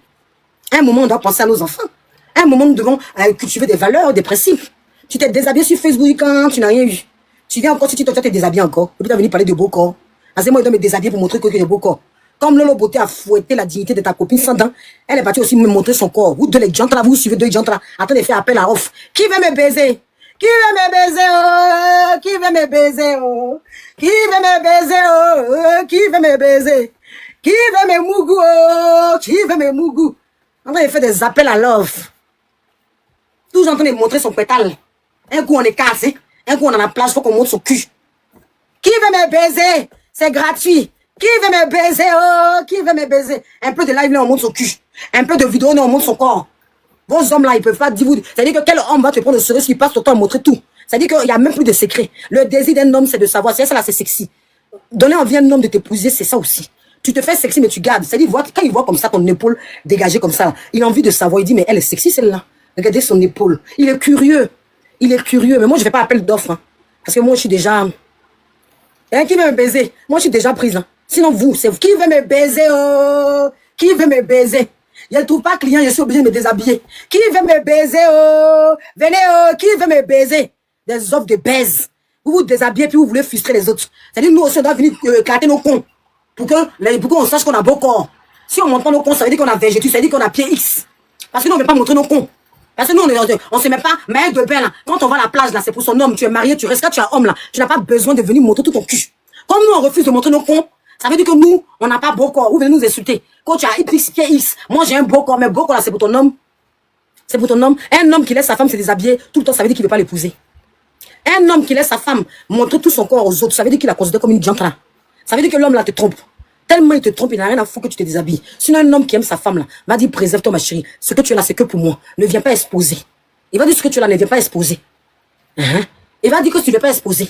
À un moment, on doit penser à nos enfants. À un moment, nous devons cultiver des valeurs, des principes. Tu t'es déshabillé sur Facebook quand tu n'as rien eu. Tu viens encore, si tu t'es déshabillé encore. Et puis tu vas venir parler de beau corps. Parce que moi, je dois me déshabiller pour montrer que j'ai beau corps. Comme Lolo Beauté a fouetté la dignité de ta copine sans dents, elle est partie aussi me montrer son corps. Vous deux les gens là, vous suivez deux gens là. Attendez de faire appel à off. Qui veut me baiser? Qui veut me baiser? Oh? Qui veut me baiser? Oh? Qui veut me baiser? Oh? Qui veut me baiser? Qui veut me mougou? Oh? Qui veut me mougou? En train de faire des appels à love. Toujours en train de montrer son pétale. Un coup on est cassé. Un coup on a la place, faut qu'on monte son cul. Qui veut me baiser? C'est gratuit. Qui veut me baiser? Oh, qui veut me baiser? Un peu de live là, on monte son cul. Un peu de vidéo là, on monte son corps. Vos hommes là, ils peuvent pas dire vous. C'est-à-dire que quel homme va te prendre au sérieux s'il passe son temps à montrer tout? C'est-à-dire qu'il n'y a même plus de secret. Le désir d'un homme, c'est de savoir. C'est ça là, c'est sexy. Donner envie à un homme de t'épouser, c'est ça aussi. Tu te fais sexy, mais tu gardes. C'est-à-dire, quand il voit comme ça ton épaule dégagée comme ça, il a envie de savoir. Il dit, mais elle est sexy celle-là. Regardez son épaule. Il est curieux. Il est curieux. Mais moi, je ne fais pas appel d'offre. Hein. Parce que moi, je suis déjà... qui veut me baiser? Moi, je suis déjà prise. Hein. Sinon, vous, c'est vous. Qui veut me baiser? Oh? Qui veut me baiser? Je ne trouve pas client, je suis obligé de me déshabiller. Qui veut me baiser? Oh? Venez, oh? Qui veut me baiser? Des offres de baise. Vous vous déshabillez puis vous voulez frustrer les autres. C'est-à-dire, nous aussi, on doit venir éclater nos cons. Pour qu'on sache qu'on a beau corps. Si on montre pas nos cons, ça veut dire qu'on a végétu, ça veut dire qu'on a pied X. Parce que nous, on ne veut pas montrer nos cons. Parce que nous, on se met pas, mais de bain là. Quand on va à la plage là, c'est pour son homme. Tu es marié, tu restes là, tu es homme là. Tu n'as pas besoin de venir montrer tout ton cul. Comme nous, on refuse de montrer nos cons, ça veut dire que nous, on n'a pas beau corps. Vous venez nous insulter. Quand tu as X, moi j'ai un beau corps, mais beau corps là, c'est pour ton homme. C'est pour ton homme. Un homme qui laisse sa femme se déshabiller tout le temps, ça veut dire qu'il ne veut pas l'épouser. Un homme qui laisse sa femme montrer tout son corps aux autres, ça veut dire qu'il la considère comme une jante là. Ça veut dire que l'homme là te trompe. Tellement il te trompe, il n'a rien à foutre que tu te déshabilles. Sinon, un homme qui aime sa femme là, va dire préserve-toi ma chérie. Ce que tu es là, c'est que pour moi. Ne viens pas exposer. Il va dire ce que tu es là, ne viens pas exposer. Il va dire que tu ne viens pas exposer.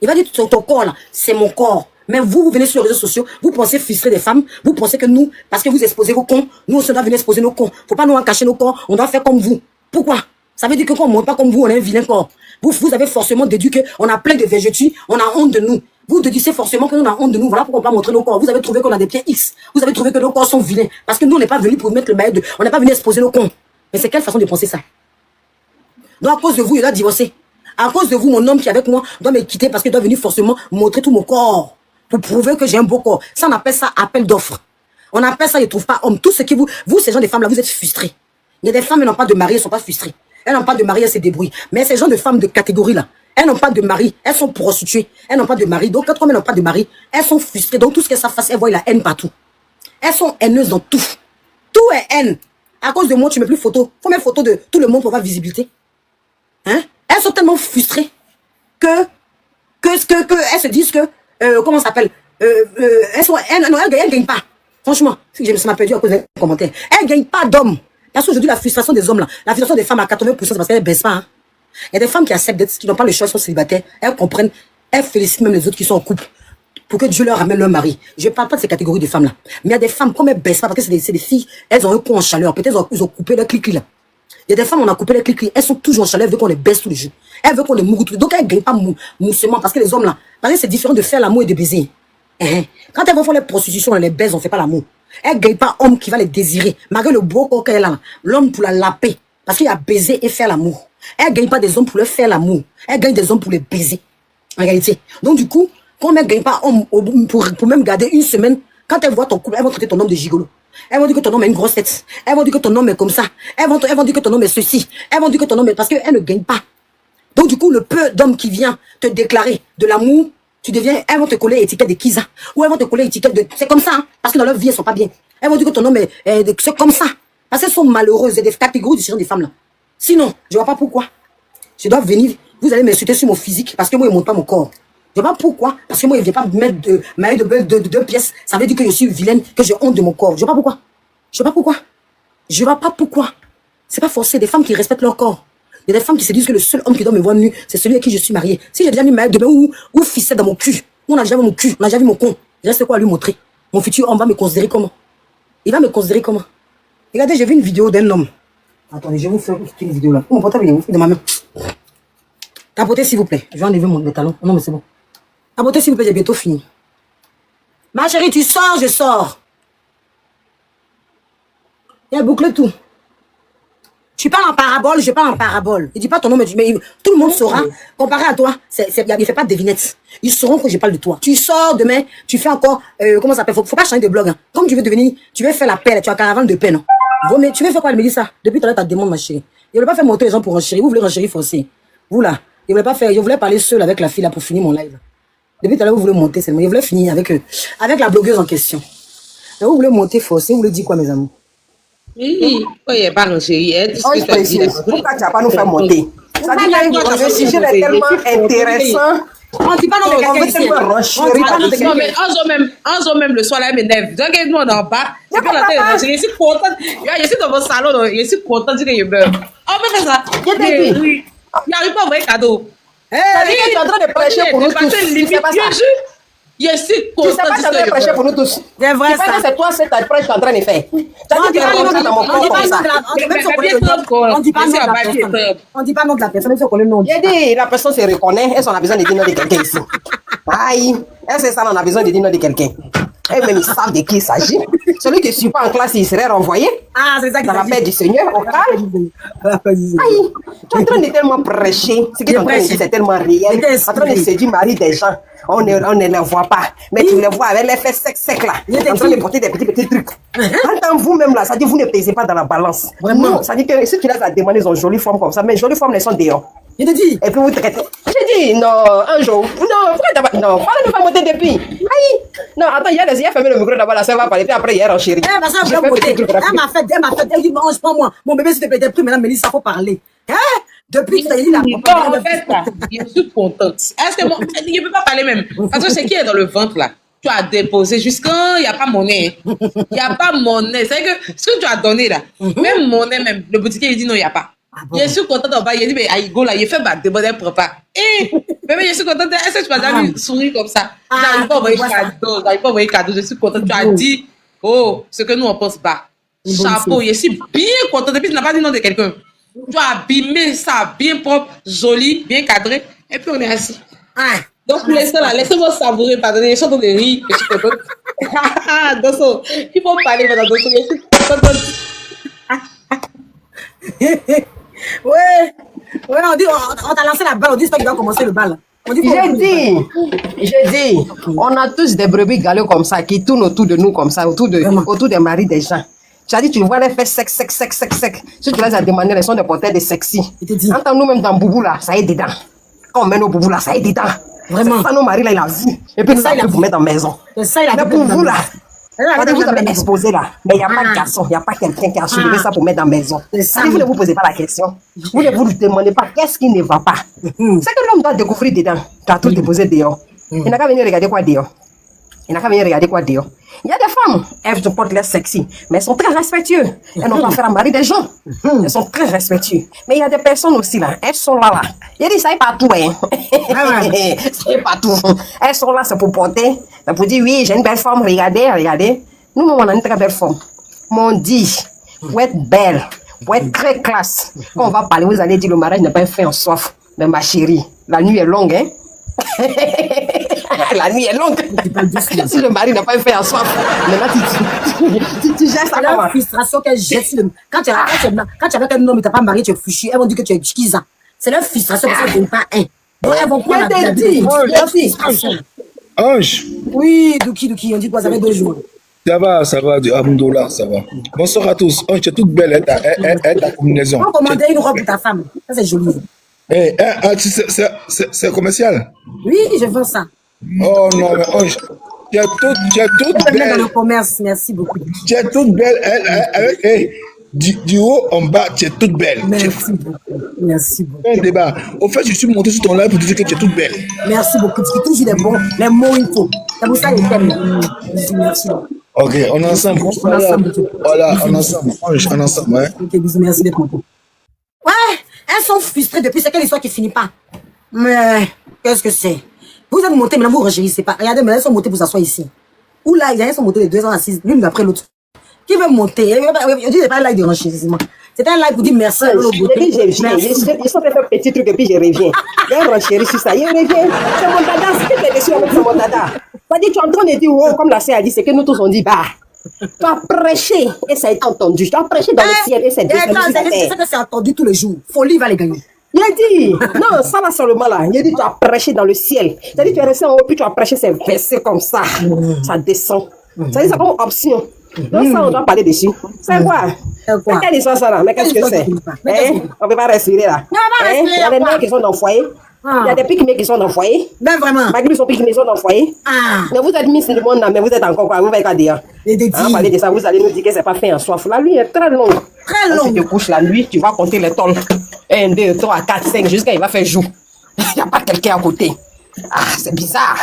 Il va dire ton corps là, c'est mon corps. Mais vous venez sur les réseaux sociaux, vous pensez frustrer des femmes, vous pensez que nous, parce que vous exposez vos cons, nous on doit venir exposer nos cons. Faut pas nous en cacher nos corps, on doit faire comme vous. Pourquoi? Ça veut dire que quand on ne monte pas comme vous, on a un vilain corps. Vous avez forcément déduit qu'on a plein de vertus, on a honte de nous. Vous déduisez forcément que nous on a honte de nous. Voilà pourquoi on ne peut pas montrer nos corps. Vous avez trouvé qu'on a des pieds X. Vous avez trouvé que nos corps sont vilains. Parce que nous, on n'est pas venus pour mettre le maillot de... On n'est pas venu exposer nos cons. Mais c'est quelle façon de penser ça? Donc à cause de vous, il doit divorcer. À cause de vous, mon homme qui est avec moi doit me quitter parce qu'il doit venir forcément montrer tout mon corps. Pour prouver que j'ai un beau corps. Ça, on appelle ça appel d'offres. On appelle ça, ils ne trouvent pas homme. Tout ce qui vous, ces gens de femmes-là, vous êtes frustrés. Il y a des femmes, elles n'ont pas de mari, elles ne sont pas frustrées. Elles n'ont pas de mari, elles se débrouillent. Mais ces gens de femmes de catégorie-là, elles n'ont pas de mari, elles sont prostituées. Elles n'ont pas de mari. Donc, quand elles n'ont pas de mari, elles sont frustrées. Donc, tout ce qu'elles savent faire, elles voient la haine partout. Elles sont haineuses dans tout. Tout est haine. À cause de moi, tu ne mets plus photo. Il faut mettre photo de tout le monde pour avoir visibilité. Hein? Elles sont tellement frustrées que elles se disent que comment ça s'appelle elles ne gagnent pas. Franchement, je me perdu à cause des commentaires. Elles ne gagnent pas d'hommes. Parce qu'aujourd'hui, la frustration des hommes, là, la frustration des femmes à 80%, c'est parce qu'elles ne baissent pas. Hein. Il y a des femmes qui acceptent d'être, qui n'ont pas le choix, elles sont célibataires. Elles comprennent, elles félicitent même les autres qui sont en couple pour que Dieu leur ramène leur mari. Je ne parle pas de ces catégories de femmes-là. Mais il y a des femmes, comme elles ne baissent pas, parce que c'est des filles, elles ont un coup en chaleur. Peut-être ils ont coupé leur clic là. Il y a des femmes, on a coupé les clics, elles sont toujours en chaleur, elles veulent qu'on les baisse tous les jours. Elles veulent qu'on les mouille tous les jours. Donc elles ne gagnent pas moussement, parce que les hommes là, parce que c'est différent de faire l'amour et de baiser. Quand elles vont faire les prostitutions, on les baise, on ne fait pas l'amour. Elles ne gagnent pas homme qui va les désirer. Malgré le beau corps qu'elle a, l'homme pour la laper, parce qu'il y a baiser et faire l'amour. Elles ne gagnent pas des hommes pour leur faire l'amour. Elles gagnent des hommes pour les baiser. En réalité. Donc du coup, quand elles ne gagnent pas homme pour même garder une semaine, quand elles voient ton couple, elles vont traiter ton homme de gigolo. Elles vont dire que ton homme a une grosse tête. Elles vont dire que ton homme est comme ça. Elles vont dire que ton homme est ceci. Elles vont dire que ton homme est... Parce qu'elles ne gagnent pas. Donc du coup, le peu d'hommes qui vient te déclarer de l'amour, tu deviens... Elles vont te coller étiquette de Kiza. Ou elles vont te coller étiquette de... C'est comme ça. Hein, parce que dans leur vie, elles ne sont pas bien. Elles vont dire que ton homme est... c'est comme ça. Parce qu'elles sont malheureuses. Il y a des catégories de ces gens, des femmes là. Sinon, je ne vois pas pourquoi. Je dois venir... Vous allez m'insulter sur mon physique. Parce que moi, il ne montre pas mon corps. Je ne sais pas pourquoi. Parce que moi, il ne vient pas me mettre de maillot de deux pièces. Ça veut dire que je suis vilaine, que j'ai honte de mon corps. Je ne sais pas pourquoi. Je ne sais pas pourquoi. Je ne sais pas pourquoi. C'est pas forcé. Des femmes qui respectent leur corps. Il y a des femmes qui se disent que le seul homme qui doit me voir nu, c'est celui avec qui je suis mariée. Si j'ai déjà mis maillot de bain ou ficelle dans mon cul, on a déjà vu mon cul, on a déjà vu mon con. Il reste quoi à lui montrer? Mon futur homme va me considérer comment? Il va me considérer comment? Regardez, j'ai vu une vidéo d'un homme. Attendez, je vais vous faire une vidéo là. Mon portable est où? De ma main. Tapotez s'il vous plaît. Je vais enlever mes talons. Non, mais c'est bon. Tapotez s'il vous plaît, j'ai bientôt fini. Ma chérie, tu sors, je sors. Il a bouclé tout. Tu parles en parabole, je parle en parabole. Il dit pas ton nom, mais tout le monde saura. Comparé à toi, il ne fait pas de devinette. Ils sauront que je parle de toi. Tu sors demain, tu fais encore, comment ça s'appelle? Faut pas changer de blog. Hein. Comme tu veux devenir, tu veux faire la paix, tu as caravane de paix, non? Mais tu veux faire quoi? Elle me dit ça. Depuis tout à l'heure, tu demande, ma chérie. Il ne voulait pas faire monter les gens pour renchérir. Vous voulez renchérir forcé. Vous là, il voulait pas faire, je voulais parler seul avec la fille là pour finir mon live. Depuis tout à l'heure, vous voulez monter seulement. Il voulait finir avec la blogueuse en question. Mais vous voulez monter forcé. Vous voulez dire quoi, mes amis? Oui, il n'y a pas renchérir. Pourquoi tu n'as pas nous faire monter? Ça dit que le sujet est tellement intéressant. On ne dit pas non de quelqu'un ici. On dit pas non de quelqu'un. Non, mais en même le soir, là, m'énerve. Donc, nous, on en bas. C'est pas la tête. Je suis contente. Je suis dans mon salon. Je suis contente que je meurs. On peut faire ça. Oui. Il n'y arrive pas à envoyer cadeau. Tu es en train de prêcher pour nous tous. Tu sais pas ça. Je suis contente. Tu sais pas que tu es en train de prêcher pour nous tous. C'est vrai ça. C'est toi, c'est ta prêche que tu es en train de faire. Tu as dit que tu es dans mon corps comme ça. On dit pas non de la personne. On dit pas non de la personne, même si on connaît le nom. J'ai dit, la personne se reconnaît. Est-ce qu'on a besoin de dire nom de quelqu'un ici? Aïe. Est-ce que ça, on a besoin de dire nom de quelqu'un? Et même ils savent de qui il s'agit. Celui qui ne suit pas en classe, il serait renvoyé. Ah, c'est ça qui Dans la paix du Seigneur, au calme. Aïe, tu es en train de tellement prêcher. Ce que tu es en train de dire, c'est tellement réel. Tu es en train de séduire Marie des gens. On ne les voit pas. Mais tu les vois avec les fesses secs là. En train de porter des petits trucs. Quand vous-même là, ça dit vous ne pesez pas dans la balance. Non, ça dit que si tu les as demandé, ils ont une jolie forme comme ça. Mais jolies formes, elles sont dehors. Je te dis. Et puis vous traitez. J'ai dit, non, un jour. Non, pourquoi d'abord? Non, pas ne pas monter depuis. Aïe. Non, attends, il a fermé le micro d'abord, la soeur va parler. Puis après, hier, en chérie. Eh, bah ça, elle m'a fait, elle dit, mange pas moi. Mon bébé, s'il te plaît, t'es pris, maintenant, Mélissa, faut parler. Hein? Depuis que tu as dit la Non, en fait, là, je suis contente. Est-ce que je ne peux pas parler même? Parce que c'est qui est dans le ventre, là? Tu as déposé jusqu'à, il n'y a pas monnaie. Il n'y a pas monnaie. C'est que ce que tu as donné, là, même monnaie, même, le boutiquier, il dit non, il n'y a pas. Je suis contente en bas, il dit, mais Aïgo, là, il fait battre des bonnes prépas. Eh, bébé, je suis contente. Est-ce que tu m'as jamais souri comme ça? J'arrive pas à envoyer cadeau, je suis contente. Tu as dit, oh, ce que nous, on pense pas. Chapeau, je suis bien contente. Depuis, tu n'as pas dit non de quelqu'un. Tu as abîmé ça, bien propre, joli, bien cadré. Et puis, on est assis. Donc, laissez-moi savourer, pardonnez, je suis en train de rire, je suis contente. Dosso, il faut parler, madame Dosso, je suis contente. Ouais, on dit, on t'a lancé la balle, on dit, c'est toi qui dois commencer le bal. J'ai dit, on a tous des brebis galeux comme ça, qui tournent autour de nous comme ça, autour des maris des gens. Tu as dit, tu vois les fesses sec. Si tu les as demandé, elles sont des porteurs de sexy. Entends nous-même dans Boubou là, ça y est dedans. Quand on met nos Boubou là, ça y est dedans. Vraiment. Ça, nos maris là, il a vu. Et puis nous avons vous mettre en maison. Mais pour vous là, vous avez exposé là, mais il n'y a pas de garçon, il n'y a pas quelqu'un qui a soulevé ça pour mettre dans la maison. Vous ne vous posez pas la question. Vous ne vous demandez pas qu'est-ce qui ne va pas. C'est que l'homme doit découvrir dedans. Tu as tout déposé dehors. Il n'a qu'à venir regarder quoi dehors. Il y a des femmes, elles se portent l'air sexy, mais elles sont très respectueuses. Elles n'ont pas fait un mari des gens. Elles sont très respectueuses. Mais il y a des personnes aussi là, elles sont là. Il dit ça est partout, hein. Ça est partout. Elles sont là, c'est pour porter. C'est pour dire oui, j'ai une belle forme, regardez. Nous, on a une très belle forme. Mais on dit, vous êtes belle, vous êtes très classe. Quand on va parler, vous allez dire le mariage n'est pas fait en soif. Mais ma chérie, la nuit est longue, hein. La nuit est longue. Si le mari n'a pas fait en soif, maintenant tu gères ça. C'est la frustration qu'elle jette. Quand tu es avec un homme et tu n'as pas marié, tu es fichu. Elles vont dire que tu es chiza. C'est leur frustration parce qu'elles ne pas un. Donc elles vont prendre la frustration. Ange. Oui, Douki, on dit quoi, ça fait 2 jours. Ça va, du Abdoullah, ça va. Bonsoir à tous. Ange, tu es toute belle, ta combinaison. On commandait une robe pour ta femme. Ça, c'est joli. C'est commercial? Oui, je vends ça. Oh non, mais Ange, tu es toute belle. Dans le commerce, merci beaucoup. Tu es toute belle. Du haut en bas, tu es toute belle. Merci beaucoup. Un débat. Au fait, je suis monté sur ton live pour te dire que tu es toute belle. Merci beaucoup. Tu fais toujours les mots il faut. C'est pour ça que je t'aime. Merci. Ok, on est ensemble. Voilà, on est ensemble. Ange, on est ensemble, ouais. Ok, bisous, merci d'être mon. Ouais, elles sont frustrées depuis. C'est quelle histoire qui finit pas. Mais, qu'est-ce que c'est? Vous êtes montés, maintenant vous ne renchérissez pas. Regardez, mais elles sont montées pour s'asseoir ici. Ou là, elles sont montées les 2 ans assises, l'une après l'autre. Qui veut monter? Je dis, c'est pas un live de renchérissement. C'est un live pour dire merci à l'autre. Je suis en train de faire un petit truc et puis je reviens. Il y a un renchéri sur ça, il revient. C'est mon dada, c'est que tu es déçu avec mon dada. C'est-à-dire, tu es en train de dire, oh, comme la sœur a dit, c'est que nous tous on dit, bah. Tu as prêché et ça a été entendu. Tu as prêché dans le ciel et c'est descendu sur la terre. C'est ça que c'est entendu tous les jours. Folie va les gagner. Il a dit, non, ça là seulement là. Il a dit, tu as prêché dans le ciel. C'est-à-dire, tu es resté en haut, puis tu as prêché, c'est versé comme ça. Ça descend. C'est-à-dire, c'est comme option. Donc, ça, on doit parler dessus. C'est quoi? Quelle histoire ça là? Mais qu'est-ce que c'est? On ne peut pas respirer là. Il y a des mecs qui sont dans le foyer. Il y a des pique-niques qui sont dans le foyer. Ben vraiment. Malgré qu'ils sont pique-niques, ils sont dans le foyer. Mais vous êtes mis sur le monde là, mais vous êtes encore quoi? Vous allez quoi dire? Parler de ça, vous allez nous dire que c'est pas fait en soif. La nuit est très longue. Très longue. Si tu te couches la nuit, tu vas compter les tolls. 1, 2, 3, 4, 5, jusqu'à il va faire jour. Il n'y a pas quelqu'un à côté. C'est bizarre.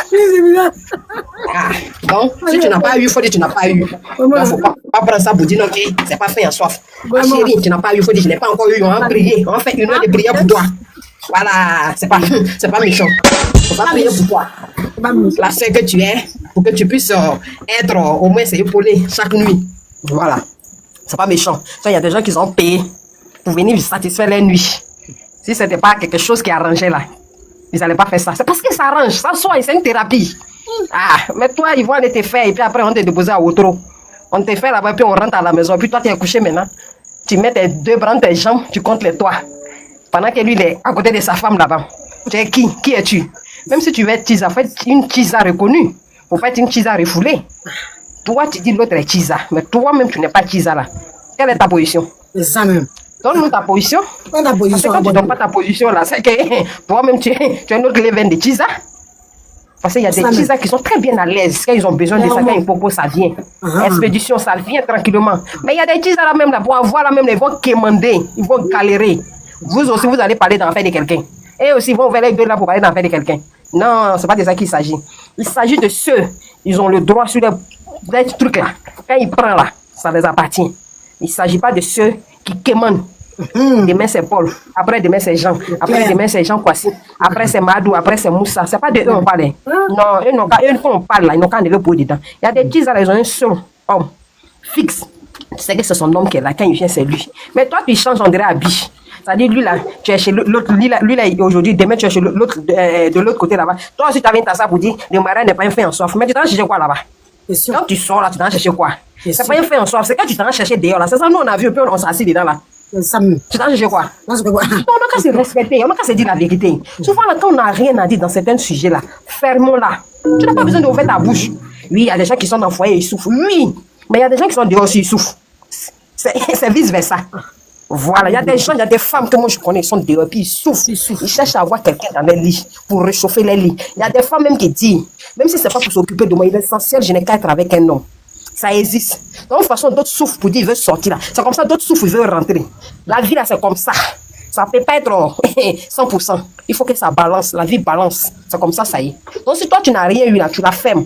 Donc, si tu n'as pas eu, il faut dire que tu n'as pas eu. Il ne faut pas prendre ça pour dire non, c'est pas fait en soif. Ma chérie, tu n'as pas eu, il faut dire je n'ai pas encore eu. On va prier. On va faire 1 heure de prière pour toi. Voilà, c'est pas méchant. On va prier pour toi. La sœur que tu es, pour que tu puisses être au moins épaulé chaque nuit. Voilà. C'est pas méchant. Il y a des gens qui ont payé pour venir satisfaire leur nuit. Si ce n'était pas quelque chose qui arrangeait là, ils n'allaient pas faire ça. C'est parce que ça arrange, ça soit, c'est une thérapie. Ah, mais toi, ils vont aller te faire et puis après, on te déposer à Outro. On te fait là-bas, puis on rentre à la maison. Puis toi, tu es couché maintenant. Tu mets tes 2 bras, tes jambes, tu comptes les toits. Pendant que lui, il est à côté de sa femme là-bas. Tu es qui? Qui es-tu? Même si tu veux être Tisa, fais une Tisa reconnue. Faut pas être une Tisa refoulée. Toi, tu dis l'autre est Tisa. Mais toi-même, tu n'es pas Tisa là. Quelle est ta position? C'est ça même. Donne-nous ta position. Pas ta Parce que position. quand tu ne donnes pas ta position là, c'est que toi-même, tu es un autre level de Tisa. Parce qu'il y a des Ça, mais- Tisa qui sont très bien à l'aise. Quand ils ont besoin de ça, quand ils proposent, ça vient. Expédition, ça vient tranquillement. Mais il y a des Tisa là même, là, pour avoir là même, ils vont quémander, ils vont galérer. Vous aussi, vous allez parler d'enfer de quelqu'un. Et aussi, ils vont ouvrir les deux là pour parler d'enfer de quelqu'un. Non, c'est pas de ça qu'il s'agit. Il s'agit de ceux, ils ont le droit sur les trucs là. Quand ils prennent là, ça les appartient. Il ne s'agit pas de ceux qui quémandent. Demain c'est Paul, après demain c'est Jean, après demain c'est Jean Kwasi, après c'est Madou, après c'est Moussa. C'est pas de eux on parle. Non, eux n'ont qu'à, eux quand on parle là, ils n'ont qu'à aller pour dedans. Il y a des petits là, ils ont un seul homme fixe. Tu sais que c'est son homme qui est là, quand il vient c'est lui. Mais toi tu changes, on dirait à biche. C'est-à-dire lui là, tu es chez l'autre, lui là aujourd'hui, demain tu es chez l'autre de l'autre côté là-bas. Toi aussi tu as vu ça pour dire le mariage n'est pas un fait en soif. Mais tu t'en chercher quoi là-bas? C'est sûr. Quand tu sors là, tu t'en chercher quoi? C'est C'est sûr. pas un fait en soif, c'est quand tu t'en chercher dehors là. C'est ça, nous on a vu, puis on s'est assis dedans là. C'est ça même. Tu t'en chercher quoi? Non, c'est quoi? Non, on n'a qu'à se respecter, on n'a qu'à se dire la vérité. Souvent, là, quand on n'a rien à dire dans certains sujets-là, fermons-la. Tu n'as pas besoin d'ouvrir ta bouche. Oui, il y a des gens qui sont dans le foyer, ils souffrent. Oui, mais il y a des gens qui sont dehors aussi, ils souffrent. C'est vice-versa. Voilà, il y a des gens, il y a des femmes que moi je connais, ils sont dehors, puis ils souffrent. Ils cherchent à avoir quelqu'un dans leur lit pour réchauffer leur lit. Il y a des femmes même qui disent, même si ce n'est pas pour s'occuper de moi, l'essentiel, je n'ai qu'à être avec un homme. Ça existe. De toute façon, d'autres souffrent pour dire qu'ils veulent sortir là. C'est comme ça, d'autres souffrent, ils veulent rentrer. La vie là, c'est comme ça. Ça ne peut pas être 100%. Il faut que ça balance, la vie balance. C'est comme ça y est. Donc si toi tu n'as rien eu là, tu la fermes.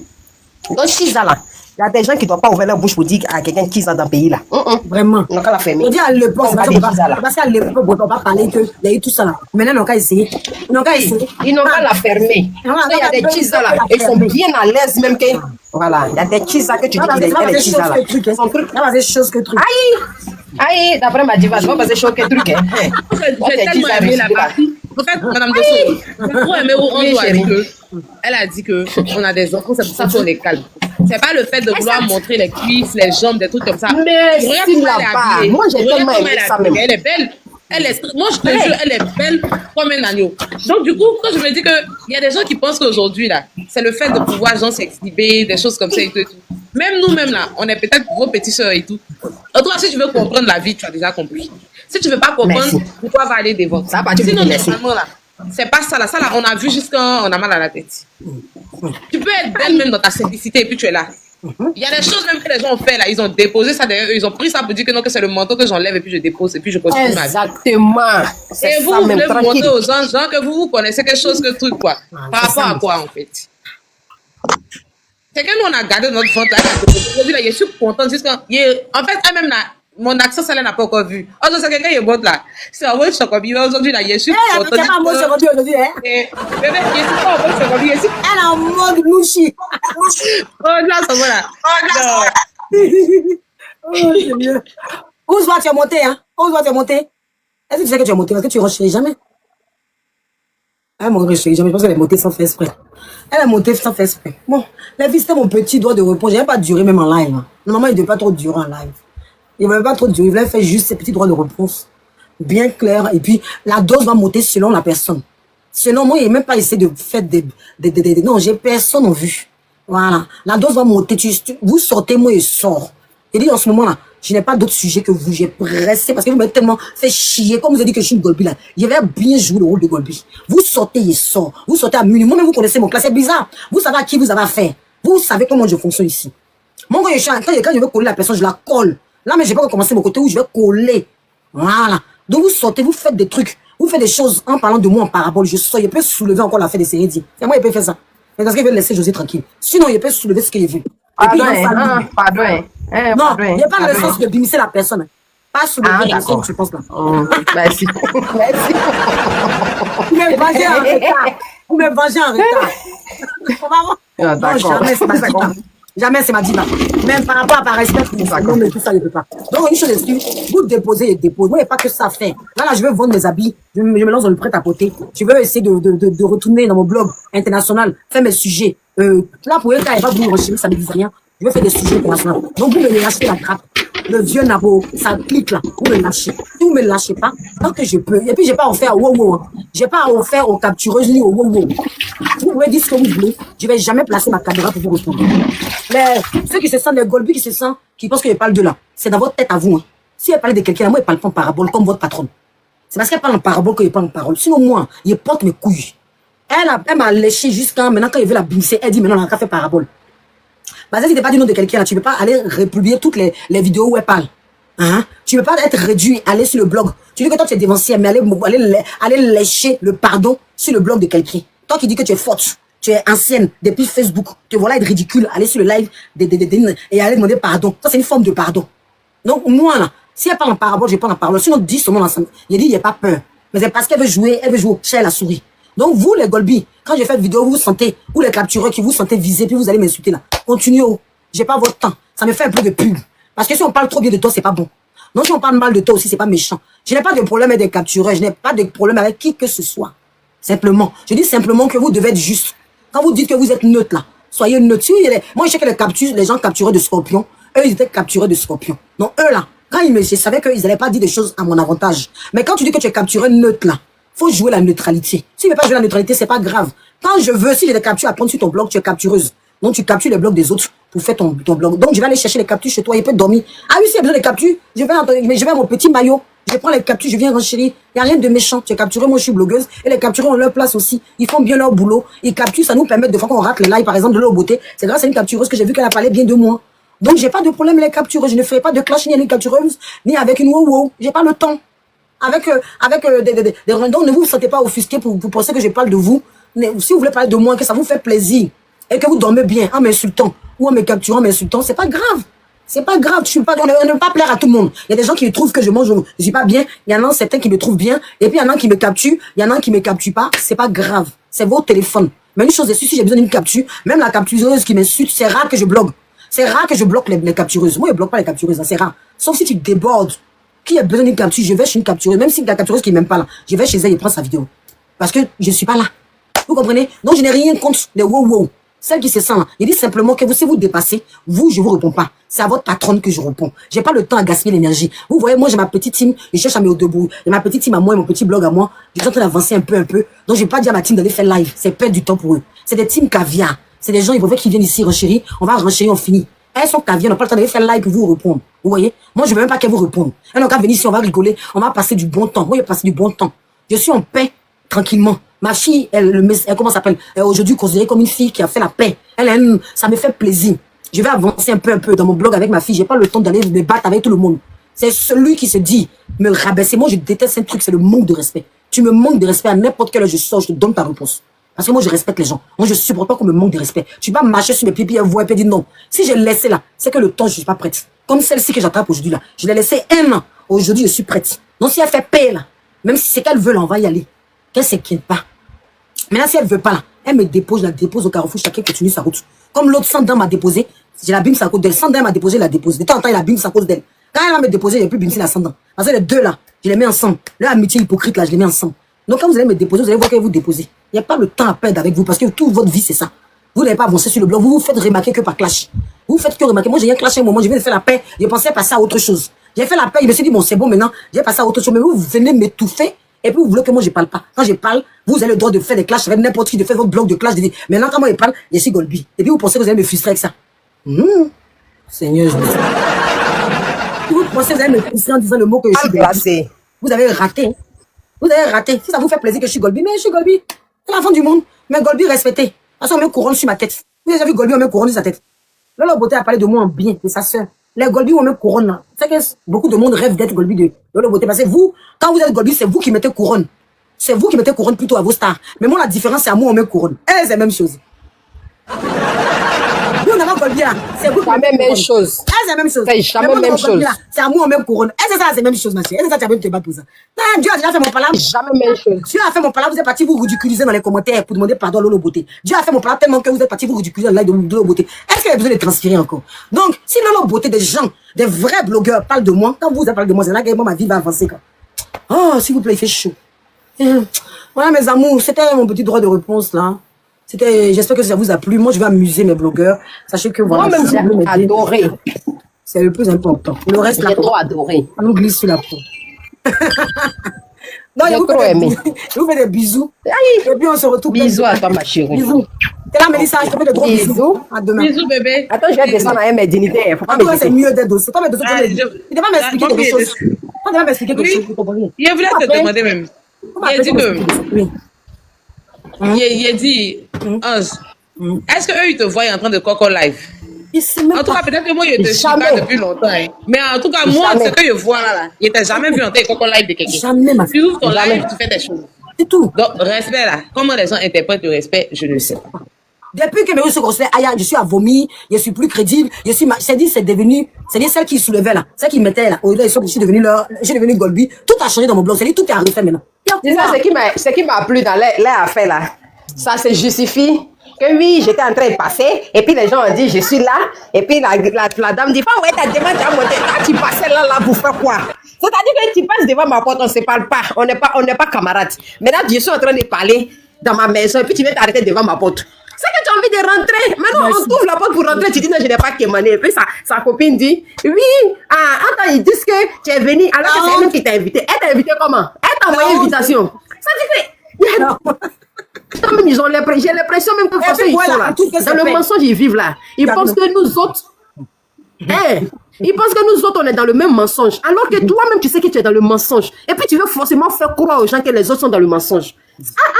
Donc Chiza là, il y a des gens qui ne doivent pas ouvrir leur bouche pour dire à quelqu'un qui est dans le pays là. Vraiment. On n'a qu'à la fermer. On dit à l'époque, On c'est va parce des qu'on Chiza, là. va- parce qu'à l'époque, on ne peut pas parler qu'il y a eu tout ça là. Maintenant, ils n'ont qu'à essayer. Ils n'ont qu'à essayer. Ils n'ont qu'à la fermer. Voilà, Il y a des donc, Chiza là, la ils sont fermer. bien à l'aise même que. Voilà, il y a des Chiza que tu dis Ça va qu'il faire est chose Chiza là. que truc. Son truc. Ça va faire chose que truc. Aïe, d'après ma diva, je vais passer choquer truc. Hein. J'ai tellement aimé la partie. En fait, Madame Dosso, j'ai trop aimé où on Oui, doit chérie. dire que elle a dit que on a des enfants, c'est pour ça qu'on les calme. C'est pas le fait de vouloir montrer les cuisses, les jambes, des trucs comme ça. Mais Regarde s'il comment l'a elle est pas. habillée. Moi, j'ai Regarde tellement comment aimé elle est ça habillée. même. Elle est belle. Moi, je te jure, elle est belle comme un agneau. Donc, du coup, quand je me dis qu'il y a des gens qui pensent qu'aujourd'hui, là, c'est le fait de pouvoir, genre, s'exhiber, des choses comme ça et tout, et tout. Même nous-mêmes, là, on est peut-être vos petites sœurs et tout. En tout cas, si tu veux comprendre la vie, tu as déjà compris. Si tu veux pas comprendre, Merci. pourquoi va aller devant? Ça va, tu Sinon, me dis merci. normalement, là, c'est pas ça, là. Ça, là, on a vu jusqu'à on a mal à la tête. Tu peux être belle même dans ta simplicité et puis tu es là. Il y a des choses même que les gens ont fait là, ils ont déposé ça derrière eux, ils ont pris ça pour dire que non, que c'est le manteau que j'enlève et puis je dépose et puis je continue ma vie. Exactement. C'est Et vous, ça vous même, voulez vous tranquille. montrer aux gens, genre que vous connaissez quelque chose que truc quoi. Par rapport à quoi en fait? C'est que nous on a gardé notre ventre là, aujourd'hui là, je suis contente jusqu'à. En fait, elle-même là, mon accent ça elle n'a pas encore vu. Oh, c'est quelqu'un qui est bon là. C'est en vrai, je suis comme aujourd'hui là, je suis Eh, contente. c'est pas moi aujourd'hui, hein. Bébé, je suis pas en mode aujourd'hui, je suis. Elle est en mode louchi. Oh là, ça va là. Non. Oh, c'est mieux. Où tu es monté, hein? Où tu es monté? Est-ce que tu sais que tu es monté? Parce que tu ne rechéris jamais. Elle m'a rechéri jamais. Je pense qu'elle est montée sans faire exprès. Elle est montée sans faire exprès. Bon, la vie, c'était mon petit doigt de repos. Je n'avais pas duré même en live. Hein. Normalement, il ne devait pas trop durer en live. Il ne devait pas trop durer. Il voulait faire juste ses petits droits de repos. Bien clair. Et puis, la dose va monter selon la personne. Selon moi, il n'a même pas essayé de faire des non, j'ai personne en vue. Voilà. La dose va monter. Vous sortez, moi, je sors. Et dit en ce moment-là, je n'ai pas d'autre sujet que vous. J'ai pressé parce que vous m'avez tellement fait chier. Comme vous avez dit que je suis une Golbi là. Je vais bien jouer le rôle de Golbi. Vous sortez, il sort. Vous sortez à minuit. Moi-même, vous connaissez mon classe. C'est bizarre. Vous savez à qui vous avez affaire. Vous savez comment je fonctionne ici. Moi, quand je veux coller la personne, je la colle. Là, mais je vais pas recommencer mon côté où je vais coller. Voilà. Donc, vous sortez, vous faites des trucs. Vous faites des choses en parlant de moi en parabole. Je sors. Il peut soulever encore l'affaire des séries. C'est moi, il peut faire ça. Mais parce qu'il veut laisser José tranquille. Sinon, il peut soulever ce qu'il veut. Et puis, Pardon, il va hein, pardon. Hein, non, pardon, il n'y a pas le pardon. sens de bimisser la personne. Pas soulever Ah, la personne, d'accord. tu penses là. Oh, merci. Merci. Vous me vengez en retard. Vous me vengez en retard. Ah, Non, d'accord. jamais, c'est ma diva. Jamais, c'est ma diva. Même par rapport à par respect pour ça, non, mais tout ça, je ne peux pas. Donc, une chose est sûre, vous déposez et déposez. Moi, il n'y a pas que ça à faire. Là, je veux vendre mes habits. Je me lance dans le prêt-à-porter. Je veux essayer de retourner dans mon blog international, faire mes sujets. Là, pour eux, quand il va vous renchérir, ça ne me dit rien. Je vais faire des sujets internationaux. Donc, vous me lâchez la trappe. Le vieux nabo, ça clique là. Vous me lâchez. Si vous ne me lâchez pas, tant que je peux. Et puis, je n'ai pas à offert au wow-wow. Hein. Je n'ai pas à offert aux captureuses ni au wow-wow. Vous pouvez dire ce que vous voulez. Je ne vais jamais placer ma caméra pour vous répondre. Mais ceux qui se sentent, les Golby qui se sentent, qui pensent que je parle de là, c'est dans votre tête à vous. Hein. Si elle parle de quelqu'un, moi, elle parle pas en parabole comme votre patronne. C'est parce qu'elle parle en parabole que je parle en parole. Sinon, moi, il porte mes couilles. Elle m'a léché jusqu'à maintenant, quand il veut la bimser, elle dit, maintenant, on a qu'à faire parabole. Bah, ça, si t'es pas du nom de quelqu'un, là, tu peux pas aller republier toutes les vidéos où elle parle. Hein? Tu peux pas être réduit, aller sur le blog. Tu dis que toi, tu es dévancier, mais aller lécher le pardon sur le blog de quelqu'un. Toi qui dis que tu es forte, tu es ancienne, depuis Facebook, te voilà être ridicule, aller sur le live et aller demander pardon. Ça, c'est une forme de pardon. Donc, moi, là, si elle parle en parabole, je parle en parole. Sinon, dis son nom ensemble. Il dit, il n'y a pas peur. Mais c'est parce qu'elle veut jouer au chat à la souris. Donc, vous, les Golby, quand j'ai fait une vidéo, vous vous sentez, ou les captureurs qui vous sentez visés, puis vous allez m'insulter là. Continuez, oh. J'ai pas votre temps. Ça me fait un peu de pub. Parce que si on parle trop bien de toi, c'est pas bon. Non, si on parle mal de toi aussi, c'est pas méchant. Je n'ai pas de problème avec des captureurs. Je n'ai pas de problème avec qui que ce soit. Simplement. Je dis simplement que vous devez être juste. Quand vous dites que vous êtes neutre là, soyez neutre. Moi, je sais que les gens capturés de scorpions, eux, ils étaient capturés de scorpions. Donc, eux là, quand je savais qu'ils n'allaient pas dire des choses à mon avantage. Mais quand tu dis que tu es capturé neutre là, faut jouer la neutralité. Si tu ne veux pas jouer la neutralité, c'est pas grave. Quand je veux, si j'ai des captures à prendre sur ton blog, tu es captureuse. Donc tu captures les blogs des autres pour faire ton blog. Donc je vais aller chercher les captures chez toi, il peut dormir. Ah oui, s'il y a besoin de captures, je vais à mon petit maillot, je prends les captures, je viens renchérir. Il n'y a rien de méchant. Tu es capturé, moi je suis blogueuse. Et les capturés ont leur place aussi. Ils font bien leur boulot. Ils capturent, ça nous permet de fois qu'on rate les lives, par exemple, de leur beauté. C'est grâce à une captureuse que j'ai vu qu'elle a parlé bien de moi. Donc j'ai pas de problème avec les captureuses. Je ne ferai pas de clash ni avec une captureuse, ni avec une wow-wow. J'ai pas le temps. Avec des randons, ne vous sentez pas offusqué pour penser que je parle de vous. Si vous voulez parler de moi, que ça vous fait plaisir, et que vous dormez bien en m'insultant, ou en me capturant, en m'insultant, c'est pas grave. C'est pas grave, on ne peut pas plaire à tout le monde. Il y a des gens qui trouvent que je mange, je suis pas bien, il y en a certains qui me trouvent bien, et puis il y en a qui me capturent, il y en a qui me capturent pas, c'est pas grave. C'est votre téléphone. Mais une chose est sûre, si j'ai besoin d'une capture, même la captureuse qui m'insulte, c'est rare que je bloque. C'est rare que je bloque les captureuses. Moi, je bloque pas les captureuses, hein, c'est rare. Sauf si tu débordes. Qui a besoin d'une capture, je vais chez une captureuse, même si la captureuse qui m'aime pas là, je vais chez elle et prends sa vidéo. Parce que je suis pas là. Vous comprenez? Donc je n'ai rien contre les wow-wow. Celle qui se sent là. Il dit simplement que si vous dépassez, vous, je vous réponds pas. C'est à votre patronne que je réponds. J'ai pas le temps à gaspiller l'énergie. Vous voyez, moi j'ai ma petite team, je cherche à me debout. J'ai ma petite team à moi et mon petit blog à moi. Je suis en train d'avancer un peu. Donc je vais pas dire à ma team d'aller faire live. C'est perdre du temps pour eux. C'est des teams caviar. C'est des gens, ils préfèrent qu'ils viennent ici renchérir. On va renchérir, on finit. Elles sont caviar, on n'a pas le temps d'aller faire live pour vous répondre. Vous voyez? Moi, je veux même pas qu'elles vous répondent. Elles n'ont qu'à venir ici, on va rigoler, on va passer du bon temps. Moi, je vais passer du bon temps. Je suis en paix, tranquillement. Ma fille, elle comment s'appelle? Aujourd'hui, considérée comme une fille qui a fait la paix. Ça me fait plaisir. Je vais avancer un peu dans mon blog avec ma fille. J'ai pas le temps d'aller me battre avec tout le monde. C'est celui qui se dit, me rabaisser. Moi, je déteste un truc, c'est le manque de respect. Tu me manques de respect à n'importe quelle heure je sors, je te donne ta réponse. Parce que moi, je respecte les gens. Moi, je supporte pas qu'on me manque de respect. Tu vas marcher sur mes pieds, puis voir, et puis dire non. Si j'ai laissé là, c'est que le temps, je suis pas prête. Comme celle-ci que j'attrape aujourd'hui là. Je l'ai laissé 1 an. Aujourd'hui, je suis prête. Donc, si elle fait paix là, même si c'est qu'elle veut là, on va y aller. Qu'elle s'inquiète pas. Maintenant, si elle veut pas là, elle me dépose, je la dépose au carrefour, chacun continue sa route. Comme l'autre Sandan m'a déposé, je la bime sa cause d'elle. Sandan m'a déposé, je la dépose. De temps en temps, il la bime sa cause d'elle. Quand elle va me déposer, j'ai plus bimser la Sandan. Parce que les deux là, je les mets ensemble. Leur amitié hypocrite là, je les mets ensemble. Donc, quand vous allez me déposer, vous allez voir qu'elle vous déposer. Il n'y a pas le temps à perdre avec vous parce que toute votre vie, c'est ça. Vous n'avez pas avancé sur le blog. Vous vous faites remarquer que par clash. Vous faites que remarquer. Moi, j'ai rien clashé un moment. Je viens de faire la paix. Je pensais passer à autre chose. J'ai fait la paix. Je me suis dit, bon, c'est bon maintenant. J'ai passé à autre chose. Mais vous venez m'étouffer. Et puis, vous voulez que moi, je parle pas. Quand je parle, vous avez le droit de faire des clashs avec n'importe qui, de faire votre blog de clash. De dire, maintenant, quand moi, je parle, je suis Golby. Et puis, vous pensez que vous allez me frustrer avec ça. Seigneur, je me suis... Vous pensez que vous allez me frustrer en disant le mot que je suis Golby. Vous avez raté. Vous avez raté. Si ça vous fait plaisir que je suis Golby, mais je suis Golby. C'est l'enfant du monde. Mais Golby respecté. Parce qu'on met couronne sur ma tête. Vous avez vu Golby, on met couronne sur sa tête. Lola Beauté a parlé de moi en bien, de sa sœur. Les Golby, on met couronne là. C'est que beaucoup de monde rêve d'être Golby de Lola Beauté. Parce que vous, quand vous êtes Golby, c'est vous qui mettez couronne. C'est vous qui mettez couronne plutôt à vos stars. Mais moi, la différence, c'est à moi, on met couronne. Et c'est la même chose. Nous, on a pas Golby là. C'est vous qui mettez même chose. C'est la même chose. C'est jamais même chose. C'est à moi, on met couronne. Et c'est ça, c'est la même chose, ma chérie. Et c'est ça, tu as même te battre pour ça. Non, Dieu a déjà fait mon palabre. Jamais même chose. Dieu a fait mon palabre, vous êtes parti vous ridiculiser dans les commentaires pour demander pardon à Lolo Beauté. Dieu a fait mon palabre tellement que vous êtes parti vous ridiculiser dans le live de Lolo Beauté. Est-ce qu'il y a besoin de transférer encore? Donc, si Lolo Beauté, des gens, des vrais blogueurs parlent de moi, quand vous avez parlé de moi, c'est là que moi, ma vie va avancer. Quoi. Oh, s'il vous plaît, il fait chaud. Voilà, mes amours, c'était mon petit droit de réponse là. J'espère que ça vous a plu. Moi, je vais amuser mes blogueurs. Sachez que voilà. Moi-même, j'ai adoré. C'est le plus important. Le reste, J'ai trop adoré. on nous glisse sur la peau. Non, J'ai trop aimé. Je vous fais des bisous. Et puis, on se retrouve. Bisous à toi, ma chérie. Bisous. T'es là, Mélissa, je te fais des gros bisous. À demain. Bisous, bébé. Attends, je vais descendre à mes dignitaires. Faut pas Toi, c'est m'écouter. mieux d'être dossier. Toi, mais dossier, Ah, tu devais pas m'expliquer Moi, quelque chose. Tu devais m'expliquer quelque Oui. chose. Vous comprenez? Il voulait te demander même. Il a dit que. Oui. Il a dit, Ange, est-ce qu'eux, ils te voient en train de Coco Live? Il sait même En tout cas, pas. peut-être que moi, je te suis Jamais. pas depuis longtemps. Hein. Mais en tout cas, moi, Jamais. ce que je vois là, il t'a jamais vu en train de Coco Live de quelqu'un. Jamais, ma fille. Tu ouvres ton Jamais. live, tu fais des choses. C'est tout. Donc, respect là. Comment les gens interprètent le respect, je ne sais pas. Depuis que mes se considère, aïe, je suis à vomir, je suis plus crédible, c'est dit, c'est devenu, c'est dit celle qui soulevait là, celle qui mettait là, au-delà, je suis devenu là, j'ai devenu Golby, tout a changé dans mon blog, c'est dit, tout est à refaire maintenant. C'est ça, ce qui m'a plu dans les affaires là. Ça se justifie que oui, j'étais en train de passer, et puis les gens ont dit, je suis là, et puis la dame dit, ouais, ta demande à monter, là, tu passais là pour faire quoi? C'est-à-dire que tu passes devant ma porte, on ne se parle pas, on n'est pas camarades. Maintenant, je suis en train de parler dans ma maison, et puis tu viens t'arrêter devant ma porte. C'est que tu as envie de rentrer. Maintenant, on t'ouvre la porte pour rentrer. Tu dis non, je n'ai pas quémané. Et puis sa copine dit oui. Attends, ils disent que tu es venu alors que c'est elle-même qui t'a invité. Elle t'a invité comment? Elle t'a envoyé une invitation. Ça dit que. Même, j'ai l'impression même que de toute façon, ils sont là. Dans le mensonge, ils vivent là. Ils pensent que nous autres. Ils pensent que nous autres, on est dans le même mensonge. Alors que toi-même, tu sais que tu es dans le mensonge. Et puis, tu veux forcément faire croire aux gens que les autres sont dans le mensonge.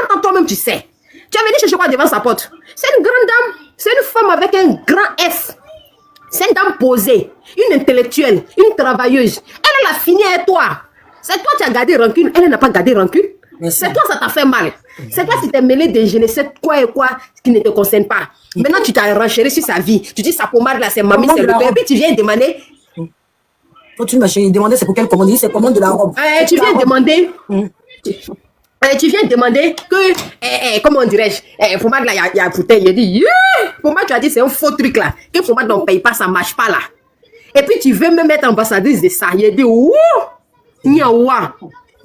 Attends, toi-même, tu sais. Tu es venu chercher quoi devant sa porte? C'est une grande dame. C'est une femme avec un grand F. C'est une dame posée. Une intellectuelle. Une travailleuse. Elle a fini avec toi. C'est toi qui as gardé rancune. Elle n'a pas gardé rancune. C'est toi, ça t'a fait mal. C'est toi qui t'es mêlé de je ne sais quoi et quoi qui ne te concerne pas. Maintenant, tu t'as renchéri sur sa vie. Tu dis sa pommade là, c'est mamie, c'est le père. Et puis tu viens demander. Quand tu m'as demandé c'est pour quelle commande, c'est commande de la robe. Tu viens demander. Tu viens demander que, comment dirais-je, pommade là, il y a un bouteille. Il dit, pommade, tu as dit, c'est un faux truc là. Que pommade, on ne paye pas, ça ne marche pas là. Et puis tu veux me mettre ambassadrice de ça. Il dit, ouh, niawa.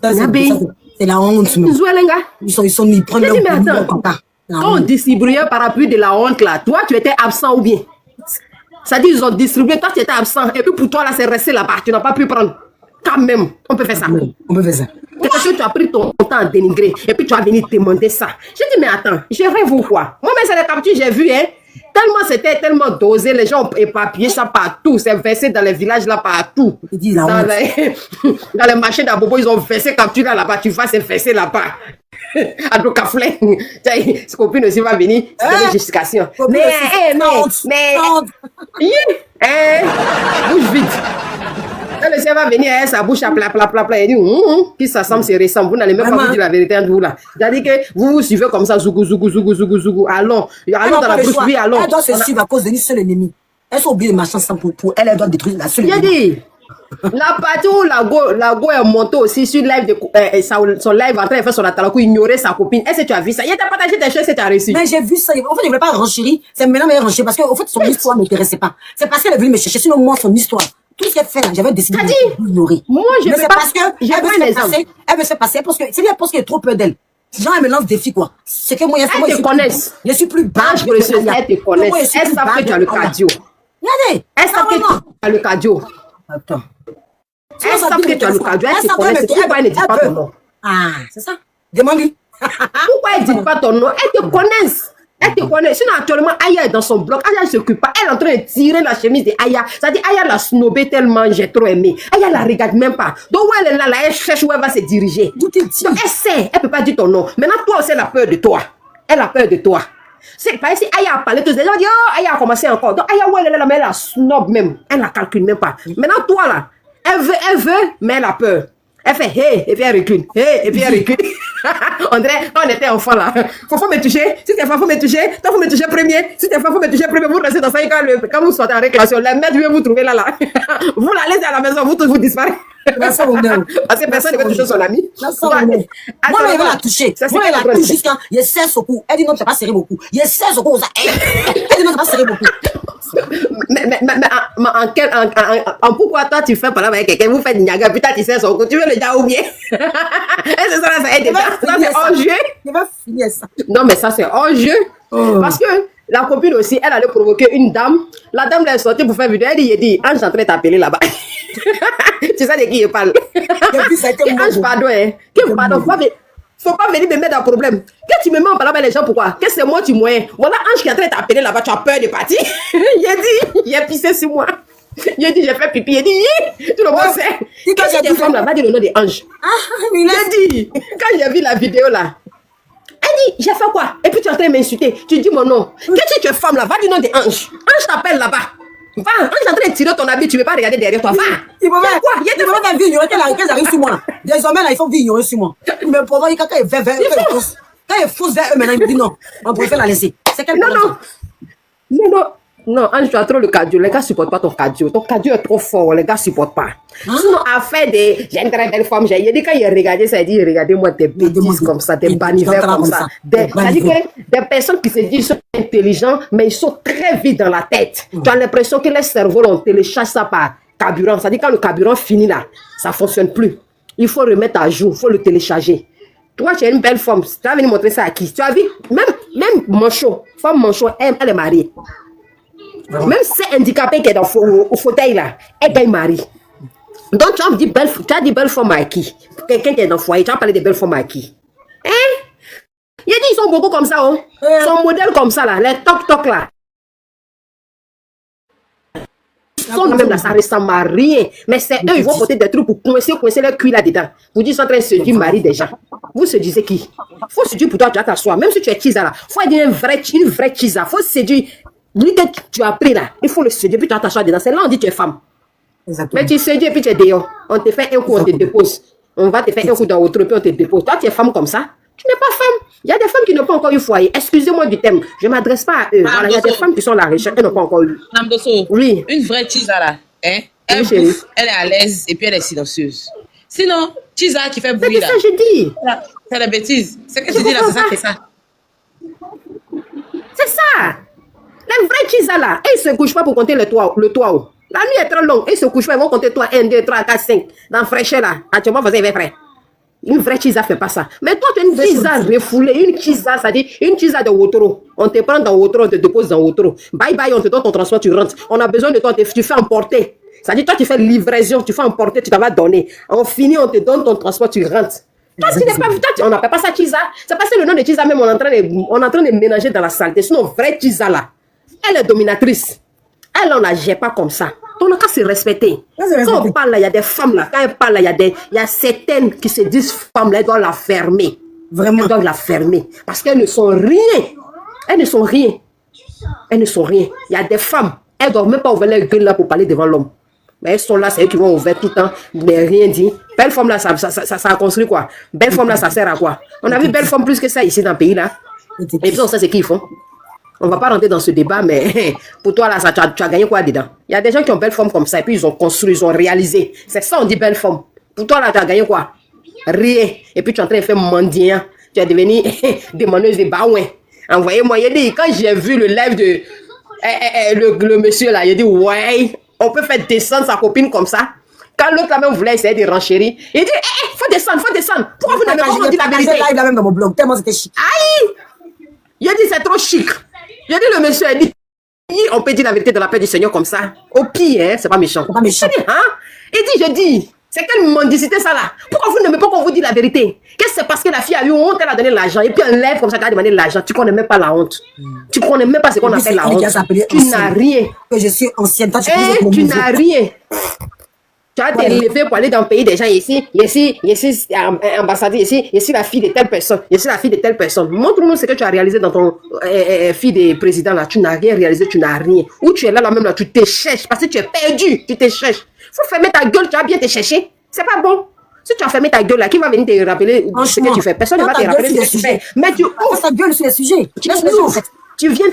C'est la honte. Ils prennent leur quand on distribuait un parapluie de la honte là, toi, tu étais absent ou bien? Ça dit, ils ont distribué, toi, tu étais absent. Et puis pour toi, là, c'est resté là-bas. Tu n'as pas pu prendre. Quand même, on peut faire ça. On peut faire ça. Parce que tu as pris ton temps à dénigrer et puis tu as venu te demander ça. J'ai dit, mais attends, je rêve ou quoi? Moi-même, c'est les captures, j'ai vu, hein. Tellement c'était tellement dosé, les gens ont éparpillé ça partout. C'est versé dans les villages là partout. Dans les marchés d'Abobo, ils ont versé capture là-bas. Tu vas se verser là-bas. À Docaflin. Ce copine aussi va venir. C'est une justification. Mais, bouge vite. Quand le chien va venir, sa bouche à plat, il dit, puis ça semble se ressemble. Vous n'allez même pas vous dire la vérité entre vous là. C'est-à-dire que vous suivez comme ça, zougou. Allons dans la bouche, oui, allons. Elle doit se suivre à cause de seul ennemi. Elle s'est oubliée de marcher ensemble pour elle, elle doit détruire la seule. Il a dit, la partie où la go est montée aussi sur live son live en train de faire son atalakou, ignorer sa copine. Est-ce que tu as vu ça? Il t'a partagé tes choses et tu as reçu. Mais j'ai vu ça. En fait, je ne voulais pas renchérir. C'est maintenant mais renchérir parce que, au fait, son histoire ne m'intéressait pas. C'est parce qu'elle est venue me chercher. Sinon, moi, son histoire. Tout ce qu'elle fait, j'avais décidé de l'ignorer. Moi, je mais veux c'est pas. parce que elle veut se passer parce que c'est parce qu'il y a trop peur d'elle. Genre, elle me lance des filles, quoi. C'est que moi, elles te connaissent. Je suis plus bâche. Elles te connaissent. Elles savent que tu as le cardio. Regardez. Elles savent que tu as le cardio. Attends. Elles savent que tu as le cardio. Elles te connaissent. Pourquoi elles ne disent pas ton nom? Ah, c'est ça. Demande-lui. Pourquoi elles ne disent pas ton nom? Elles te connaissent. Elle te connaît. Sinon, actuellement, Aya est dans son bloc. Aya ne s'occupe pas. Elle est en train de tirer la chemise de Aya. Ça dit, Aya l'a snobé tellement, j'ai trop aimé. Aya la regarde même pas. Donc, où elle est là, elle cherche où elle va se diriger. Donc, elle sait. Elle peut pas dire ton nom. Maintenant, toi aussi, elle a peur de toi. Elle a peur de toi. C'est pas ici, Aya a parlé, tous les gens disent, oh, Aya a commencé encore. Donc, Aya, où elle est là, mais elle la snob même. Elle la calcule même pas. Maintenant, toi, là, elle veut, mais elle a peur. Elle fait hey, et puis elle recule. Hey, et puis elle recule. On dirait, quand on était enfant là, faut me toucher. Si t'es faut me toucher, toi faut me toucher premier. Si t'es faut me toucher premier, vous restez dans ça quand vous sortez en récréation. Les maîtres viennent vous trouver là. Vous la laissez à la maison, vous disparaissez. Parce que personne ne veut toucher son ami. Moi, elle va la toucher. Moi, elle la touche jusqu'à. Il y a 16 au cou. Elle dit non, tu n'as pas serré beaucoup. Il y a 16 au cou. Elle dit non, tu n'as pas serré beaucoup. Mais pourquoi toi tu fais par là avec quelqu'un, vous faites Niaga, putain tu sais son coup, tu veux le dire ou bien? Et c'est ça, ça c'est hors-jeu. Il va finir ça. Non, mais ça c'est hors-jeu. Parce que la copine aussi, elle allait provoquer une dame. La dame elle est sortie pour faire vidéo. Elle dit, Ange est en train de t'appeler là-bas. Tu sais de qui je parle? Ange, pardon, hein. Pardon, faut pas venir me mettre dans le problème. Quand tu me mets en parlant avec les gens, pourquoi? Qu'est-ce que c'est moi, tu moyen? Voilà, Ange qui est en train de t'appeler là-bas, tu as peur de partir. Il a pissé sur moi. Il a dit, j'ai fait pipi. Il a dit, tout le monde sait. Quand j'ai des femmes là-bas, dit le nom de Ange. Il a dit, quand j'ai vu la vidéo là, elle dit, j'ai fait quoi? Et puis tu es en train de m'insulter. Tu dis mon nom. Quand tu es femme là, va du nom de Ange. Ange t'appelle là-bas. Va, Ange est en train de tirer ton habit, tu ne veux pas regarder derrière toi. Va. Il faut faire quoi? Il y a des moments de vie ignorée qu'elle arrive sur moi. Désormais, là, ils font vie ignorée sur moi. Mais pendant quand elle est vers eux, quand elle fausse vers eux, maintenant, il me dit non, on préfère la laisser. C'est quel problème? Non, Ange, tu as trop le cardio. Les gars ne supportent pas ton cardio. Ton cardio est trop fort. Les gars ne supportent pas. Sinon, affaire de. J'ai une très belle femme. J'ai dit, quand il a regardé ça, il dit, regardez-moi des bêtises comme ça, des banivers comme ça. C'est-à-dire que des personnes qui se disent sont intelligents, mais ils sont très vite dans la tête. Tu as l'impression que les cerveaux, on télécharge ça par carburant. C'est-à-dire quand le carburant finit là, ça ne fonctionne plus. Il faut remettre à jour, il faut le télécharger. Toi, tu es une belle femme. Tu vas venir montrer ça à qui? Tu as vu? Même Manchot, femme Manchot, elle est mariée. Même ces handicapés qui est au fauteuil là, elle gagne mari. Donc tu as dit belle femme à qui? Quelqu'un qui est dans le foyer, tu as parlé de belle femme à qui? Hein? Il a dit ils sont beaucoup comme ça, oh. Son modèle comme ça là, les toc là. Son même là, ça ressemble à rien. Mais c'est eux, ils vont porter des trucs pour coincer leur cuir là-dedans. Vous dites, ils sont en train de se dire mari des gens. Vous se disiez qui? Faut se dire pour toi, tu vas t'asseoir. Même si tu es chisa là, faut dire une vraie chisa. Faut se dire. Lui que tu as pris là, il faut le séduire, puis tu vas t'asseoir dedans. C'est là on dit tu es femme. Exactement. Mais tu séduis et puis tu es dehors. On te fait un coup, on te dépose. On va te faire un coup dans l'autre, puis on te dépose. Toi, tu es femme comme ça. Tu n'es pas femme. Il y a des femmes qui n'ont pas encore eu foyer. Excusez-moi du thème. Je ne m'adresse pas à eux. Voilà, il y a des femmes qui sont à la recherche, elles n'ont pas encore eu. Namdoso, oui. Une vraie Tisa là. Hein? Elle Oui, bouffe, elle est à l'aise et puis elle est silencieuse. Sinon, Tisa qui fait bruit là. C'est ça que je dis. C'est la bêtise. C'est ce que je dis là, c'est ça qui est ça. C'est ça. Les vrais Tisa là, ils ne se couchent pas pour compter le toit. La nuit est très longue. Ils se couchent pas, ils vont compter toi 1, 2, 3, 4, 5. Dans le fraîcheur là. Actuellement, vous avez prêt. Une vraie Tisa ne fait pas ça. Mais toi, tu es une Tisa refoulée. Une Tisa, c'est-à-dire une Tisa de Wotoro. On te prend dans Wotoro, on te dépose dans Wotoro. Bye bye, on te donne ton transport, tu rentres. On a besoin de toi, tu fais emporter. C'est-à-dire, toi, tu fais livraison, tu fais emporter, tu t'en vas donner. On finit, on te donne ton transport, tu rentres. Toi, tu n'es pas vu, on n'appelle pas ça Tisa. C'est parce que le nom de Tisa, même, on est en train de ménager dans la saleté. Sinon, vraie Tisa là. Elle est dominatrice. Elle, on ne la gère pas comme ça. On n'a qu'à se respecter. Quand on parle là, il y a des femmes là. Quand elles parlent là, il y a certaines qui se disent femmes là, elles doivent la fermer. Vraiment. Elles doivent la fermer. Parce qu'elles ne sont rien. Elles ne sont rien. Elles ne sont rien. Il y a des femmes, elles ne doivent même pas ouvrir leur gueule là pour parler devant l'homme. Mais elles sont là, c'est eux qui vont ouvrir tout le temps, mais rien dit. Belle femme là, ça a construit quoi? Belle femme là, ça sert à quoi? On a vu belle femme plus que ça ici dans le pays là. Et puis on sait ce qu'ils font. On ne va pas rentrer dans ce débat, mais pour toi, là, ça, tu as gagné quoi dedans? Il y a des gens qui ont belle forme comme ça, et puis ils ont construit, ils ont réalisé. C'est ça, on dit belle forme. Pour toi, là, tu as gagné quoi? Rien. Et puis tu es en train de faire mendiant. Tu es devenu démoneuse de baouin. Envoyez-moi, il a dit, quand j'ai vu le live de le monsieur là, il a dit, ouais, on peut faire descendre sa copine comme ça. Quand l'autre là même voulait essayer de renchérir, il dit, faut descendre. Pourquoi vous n'avez pas dit la vérité? Live là même dans mon blog, tellement c'était chic. Aïe! Il a dit, c'est trop chic. Il a dit, le monsieur a dit, on peut dire la vérité dans la paix du Seigneur comme ça. Au pire, hein, c'est pas méchant. C'est pas méchant. Il dit, hein? Je dis, c'est quelle mendicité ça là? Pourquoi vous n'aimez pas qu'on vous dise la vérité? Qu'est-ce que c'est parce que la fille a eu honte, elle a donné l'argent, et puis un lève comme ça, elle a demandé l'argent. Tu connais même pas la honte. Tu connais même pas ce qu'on appelle la honte. Tu n'as rien. Que je suis ancienne, toi tu n'as rien. Tu as été élevé pour aller dans le pays des gens ici, ambassadeur ici la fille de telle personne, ici la fille de telle personne. Montre-nous ce que tu as réalisé dans ton fille de président là. Tu n'as rien réalisé, tu n'as rien. Ou tu es là même là, tu te cherches parce que tu es perdu, tu te cherches. Faut fermer ta gueule, tu vas bien te chercher. C'est pas bon. Si tu as fermé ta gueule là, qui va venir te rappeler ce que tu fais? Personne ne va te rappeler ce que tu fais. Mais tu ouvres ta gueule sur les sujets. Tu viens.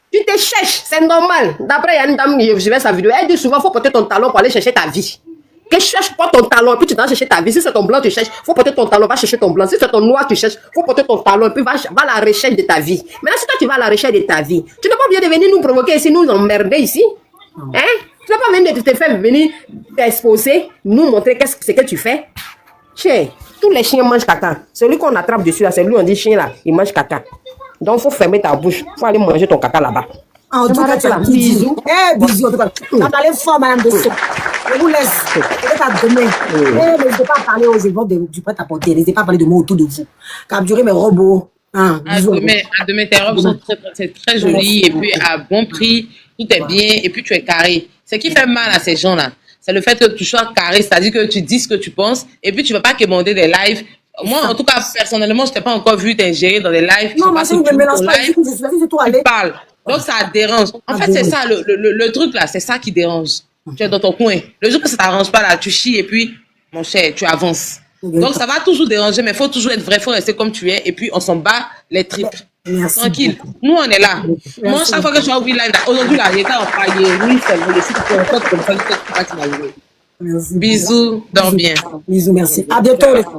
Tu te cherches, c'est normal. D'après, il y a une dame, je vais sa vidéo, elle dit souvent, il faut porter ton talon pour aller chercher ta vie. Que cherche pas ton talon, et puis tu dois chercher ta vie. Si c'est ton blanc, tu cherches, il faut porter ton talon, va chercher ton blanc. Si c'est ton noir, tu cherches, il faut porter ton talon, et puis va à la recherche de ta vie. Maintenant, si toi, tu vas à la recherche de ta vie, tu n'as pas besoin de venir nous provoquer ici, nous emmerder ici. Hein? Tu n'as pas besoin de te faire venir t'exposer, nous montrer ce que tu fais. Tiens, tous les chiens mangent caca. Celui qu'on attrape dessus, là, c'est lui, on dit chien là, il mange caca. Donc, il faut fermer ta bouche. Il faut aller manger ton caca là-bas. En tout cas, tu as bisous. Bisous. En tout cas, tu as parlé fort, madame de Sceaux. Je vous laisse. Peut-être à demain. N'hésitez pas à parler aux événements du prêt-à-porter. N'hésitez pas à parler de moi autour de vous. Capturez mes robots. À demain, tes robes sont très jolies et puis à bon prix, tout est bien et puis tu es carré. Ce qui fait mal à ces gens-là, c'est le fait que tu sois carré, c'est-à-dire que tu dis ce que tu penses et puis tu ne vas pas commander des lives. Moi, en tout cas, personnellement, je ne t'ai pas encore vu t'ingérer dans des lives. Non, moi, je ne me mélange pas. Je toi aller. Parle. Donc, ça dérange. En fait, c'est ça, le truc là, c'est ça qui dérange. Tu es dans ton coin. Le jour que ça t'arrange pas là, tu chies et puis, mon cher, tu avances. Donc, ça va toujours déranger, mais il faut toujours être vrai, il faut rester comme tu es, et puis on s'en bat les tripes. Merci. Tranquille. Nous, on est là. Moi, chaque fois que je suis live, aujourd'hui, là, j'étais en paillet. Oui, c'est le site pour comme ça, je ne peux pas t'imaginer. Bisous, dors bien. Bisous, merci. À bientôt.